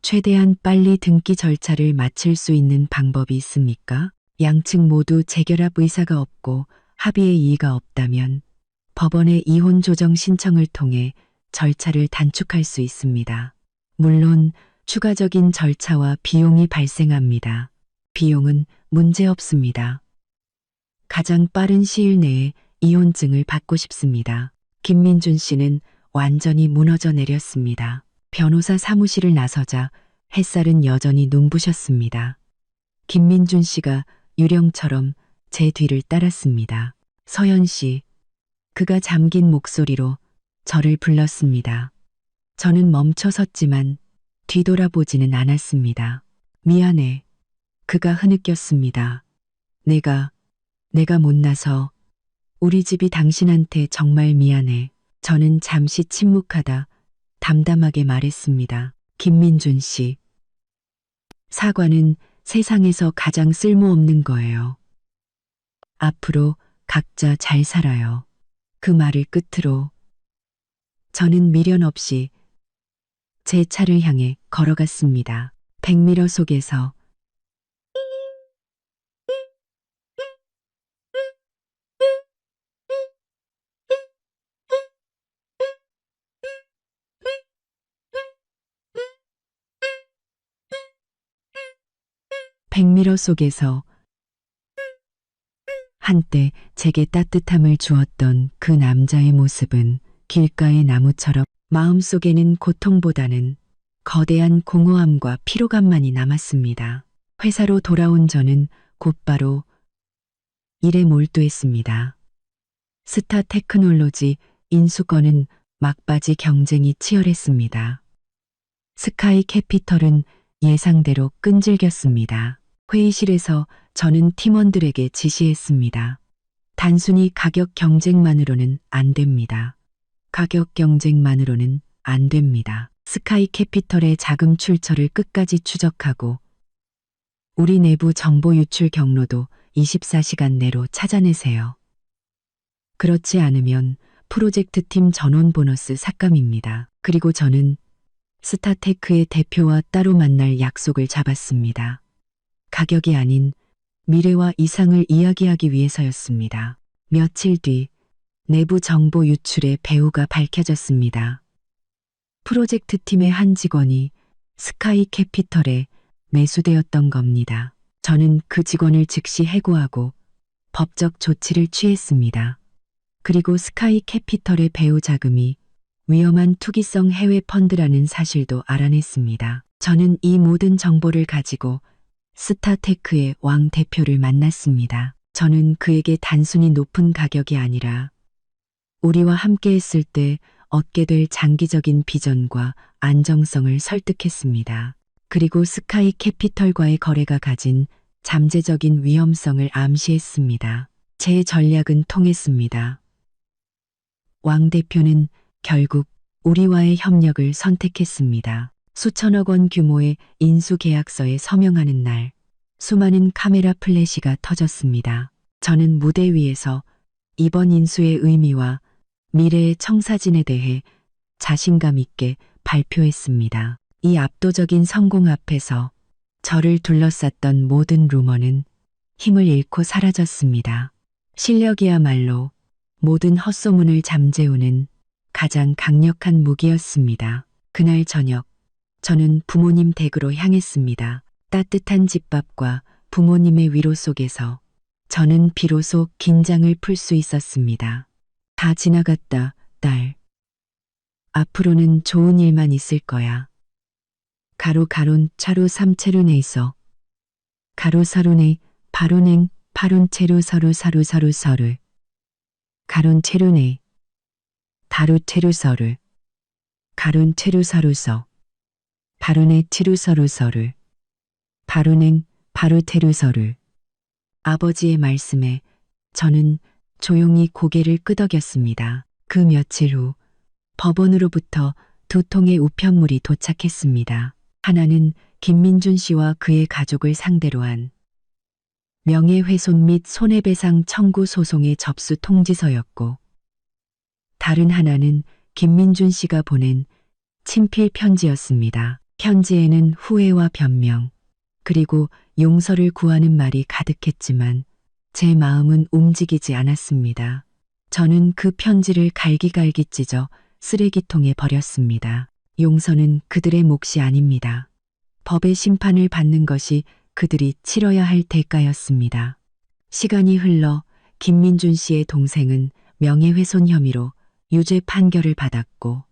A: 최대한 빨리 등기 절차를 마칠 수 있는 방법이 있습니까? 양측 모두 재결합 의사가 없고 합의의 이의가 없다면 법원에 이혼 조정 신청을 통해 절차를 단축할 수 있습니다. 물론 추가적인 절차와 비용이 발생합니다. 비용은 문제 없습니다. 가장 빠른 시일 내에 이혼증을 받고 싶습니다. 김민준 씨는 완전히 무너져 내렸습니다. 변호사 사무실을 나서자 햇살은 여전히 눈부셨습니다. 김민준 씨가 유령처럼 제 뒤를 따랐습니다. 서연 씨, 그가 잠긴 목소리로 저를 불렀습니다. 저는 멈춰 섰지만 뒤돌아보지는 않았습니다. 미안해. 그가 흐느꼈습니다. 내가 못나서 우리 집이 당신한테 정말 미안해. 저는 잠시 침묵하다 담담하게 말했습니다. 김민준 씨. 사과는 세상에서 가장 쓸모없는 거예요. 앞으로 각자 잘 살아요. 그 말을 끝으로 저는 미련 없이 제 차를 향해 걸어갔습니다. 백미러 속에서 백미러 속에서 한때 제게 따뜻함을 주었던 그 남자의 모습은 길가의 나무처럼 마음속에는 고통보다는 거대한 공허함과 피로감만이 남았습니다. 회사로 돌아온 저는 곧바로 일에 몰두했습니다. 스타 테크놀로지 인수권은 막바지 경쟁이 치열했습니다. 스카이 캐피털은 예상대로 끈질겼습니다. 회의실에서 저는 팀원들에게 지시했습니다. 단순히 가격 경쟁만으로는 안 됩니다. 가격 경쟁만으로는 안 됩니다. 스카이 캐피털의 자금 출처를 끝까지 추적하고 우리 내부 정보 유출 경로도 24시간 내로 찾아내세요. 그렇지 않으면 프로젝트 팀 전원 보너스 삭감입니다. 그리고 저는 스타테크의 대표와 따로 만날 약속을 잡았습니다. 가격이 아닌 미래와 이상을 이야기하기 위해서였습니다. 며칠 뒤 내부 정보 유출의 배후가 밝혀졌습니다. 프로젝트 팀의 한 직원이 스카이 캐피털에 매수되었던 겁니다. 저는 그 직원을 즉시 해고하고 법적 조치를 취했습니다. 그리고 스카이 캐피털의 배후 자금이 위험한 투기성 해외 펀드라는 사실도 알아냈습니다. 저는 이 모든 정보를 가지고 스타테크의 왕 대표를 만났습니다. 저는 그에게 단순히 높은 가격이 아니라 우리와 함께 했을 때 얻게 될 장기적인 비전과 안정성을 설득했습니다. 그리고 스카이 캐피털과의 거래가 가진 잠재적인 위험성을 암시했습니다. 제 전략은 통했습니다. 왕 대표는 결국 우리와의 협력을 선택했습니다. 수천억 원 규모의 인수 계약서에 서명하는 날, 수많은 카메라 플래시가 터졌습니다. 저는 무대 위에서 이번 인수의 의미와 미래의 청사진에 대해 자신감 있게 발표했습니다. 이 압도적인 성공 앞에서 저를 둘러쌌던 모든 루머는 힘을 잃고 사라졌습니다. 실력이야말로 모든 헛소문을 잠재우는 가장 강력한 무기였습니다. 그날 저녁, 저는 부모님 댁으로 향했습니다. 따뜻한 집밥과 부모님의 위로 속에서 저는 비로소 긴장을 풀 수 있었습니다. 다 지나갔다, 딸. 앞으로는 좋은 일만 있을 거야. 가로 가론 차로 삼체로네 있어. 가로 사로네 바로냉 파론 체로 서로 사로 사로 서를. 가론 체로네. 다루 체루 서를. 가론 체루 서루서. 바로네 치루 서루서를. 바로냉 바로 테루 서를. 아버지의 말씀에 저는 조용히 고개를 끄덕였습니다. 그 며칠 후 법원으로부터 두 통의 우편물이 도착했습니다. 하나는 김민준 씨와 그의 가족을 상대로 한 명예훼손 및 손해배상 청구 소송의 접수 통지서였고, 다른 하나는 김민준 씨가 보낸 친필 편지였습니다. 편지에는 후회와 변명, 그리고 용서를 구하는 말이 가득했지만 제 마음은 움직이지 않았습니다. 저는 그 편지를 갈기갈기 찢어 쓰레기통에 버렸습니다. 용서는 그들의 몫이 아닙니다. 법의 심판을 받는 것이 그들이 치러야 할 대가였습니다. 시간이 흘러 김민준 씨의 동생은 명예훼손 혐의로 유죄 판결을 받았고,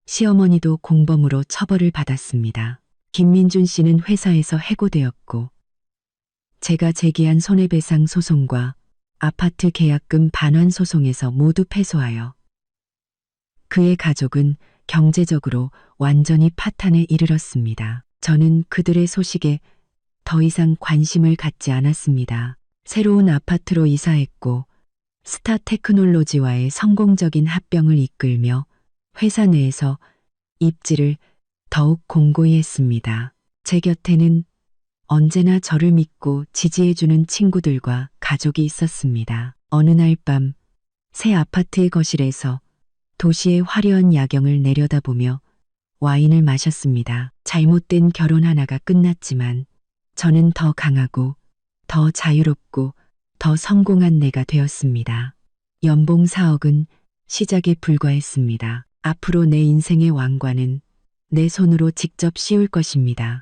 A: 시어머니도 공범으로 처벌을 받았습니다. 김민준 씨는 회사에서 해고되었고, 제가 제기한 손해배상 소송과 아파트 계약금 반환 소송에서 모두 패소하여 그의 가족은 경제적으로 완전히 파탄에 이르렀습니다. 저는 그들의 소식에 더 이상 관심을 갖지 않았습니다. 새로운 아파트로 이사했고 스타 테크놀로지와의 성공적인 합병을 이끌며 회사 내에서 입지를 더욱 공고히 했습니다. 제 곁에는 언제나 저를 믿고 지지해주는 친구들과 가족이 있었습니다. 어느 날 밤 새 아파트의 거실에서 도시의 화려한 야경을 내려다보며 와인을 마셨습니다. 잘못된 결혼 하나가 끝났지만 저는 더 강하고 더 자유롭고 더 성공한 내가 되었습니다. 연봉 4억은 시작에 불과했습니다. 앞으로 내 인생의 왕관은 내 손으로 직접 씌울 것입니다.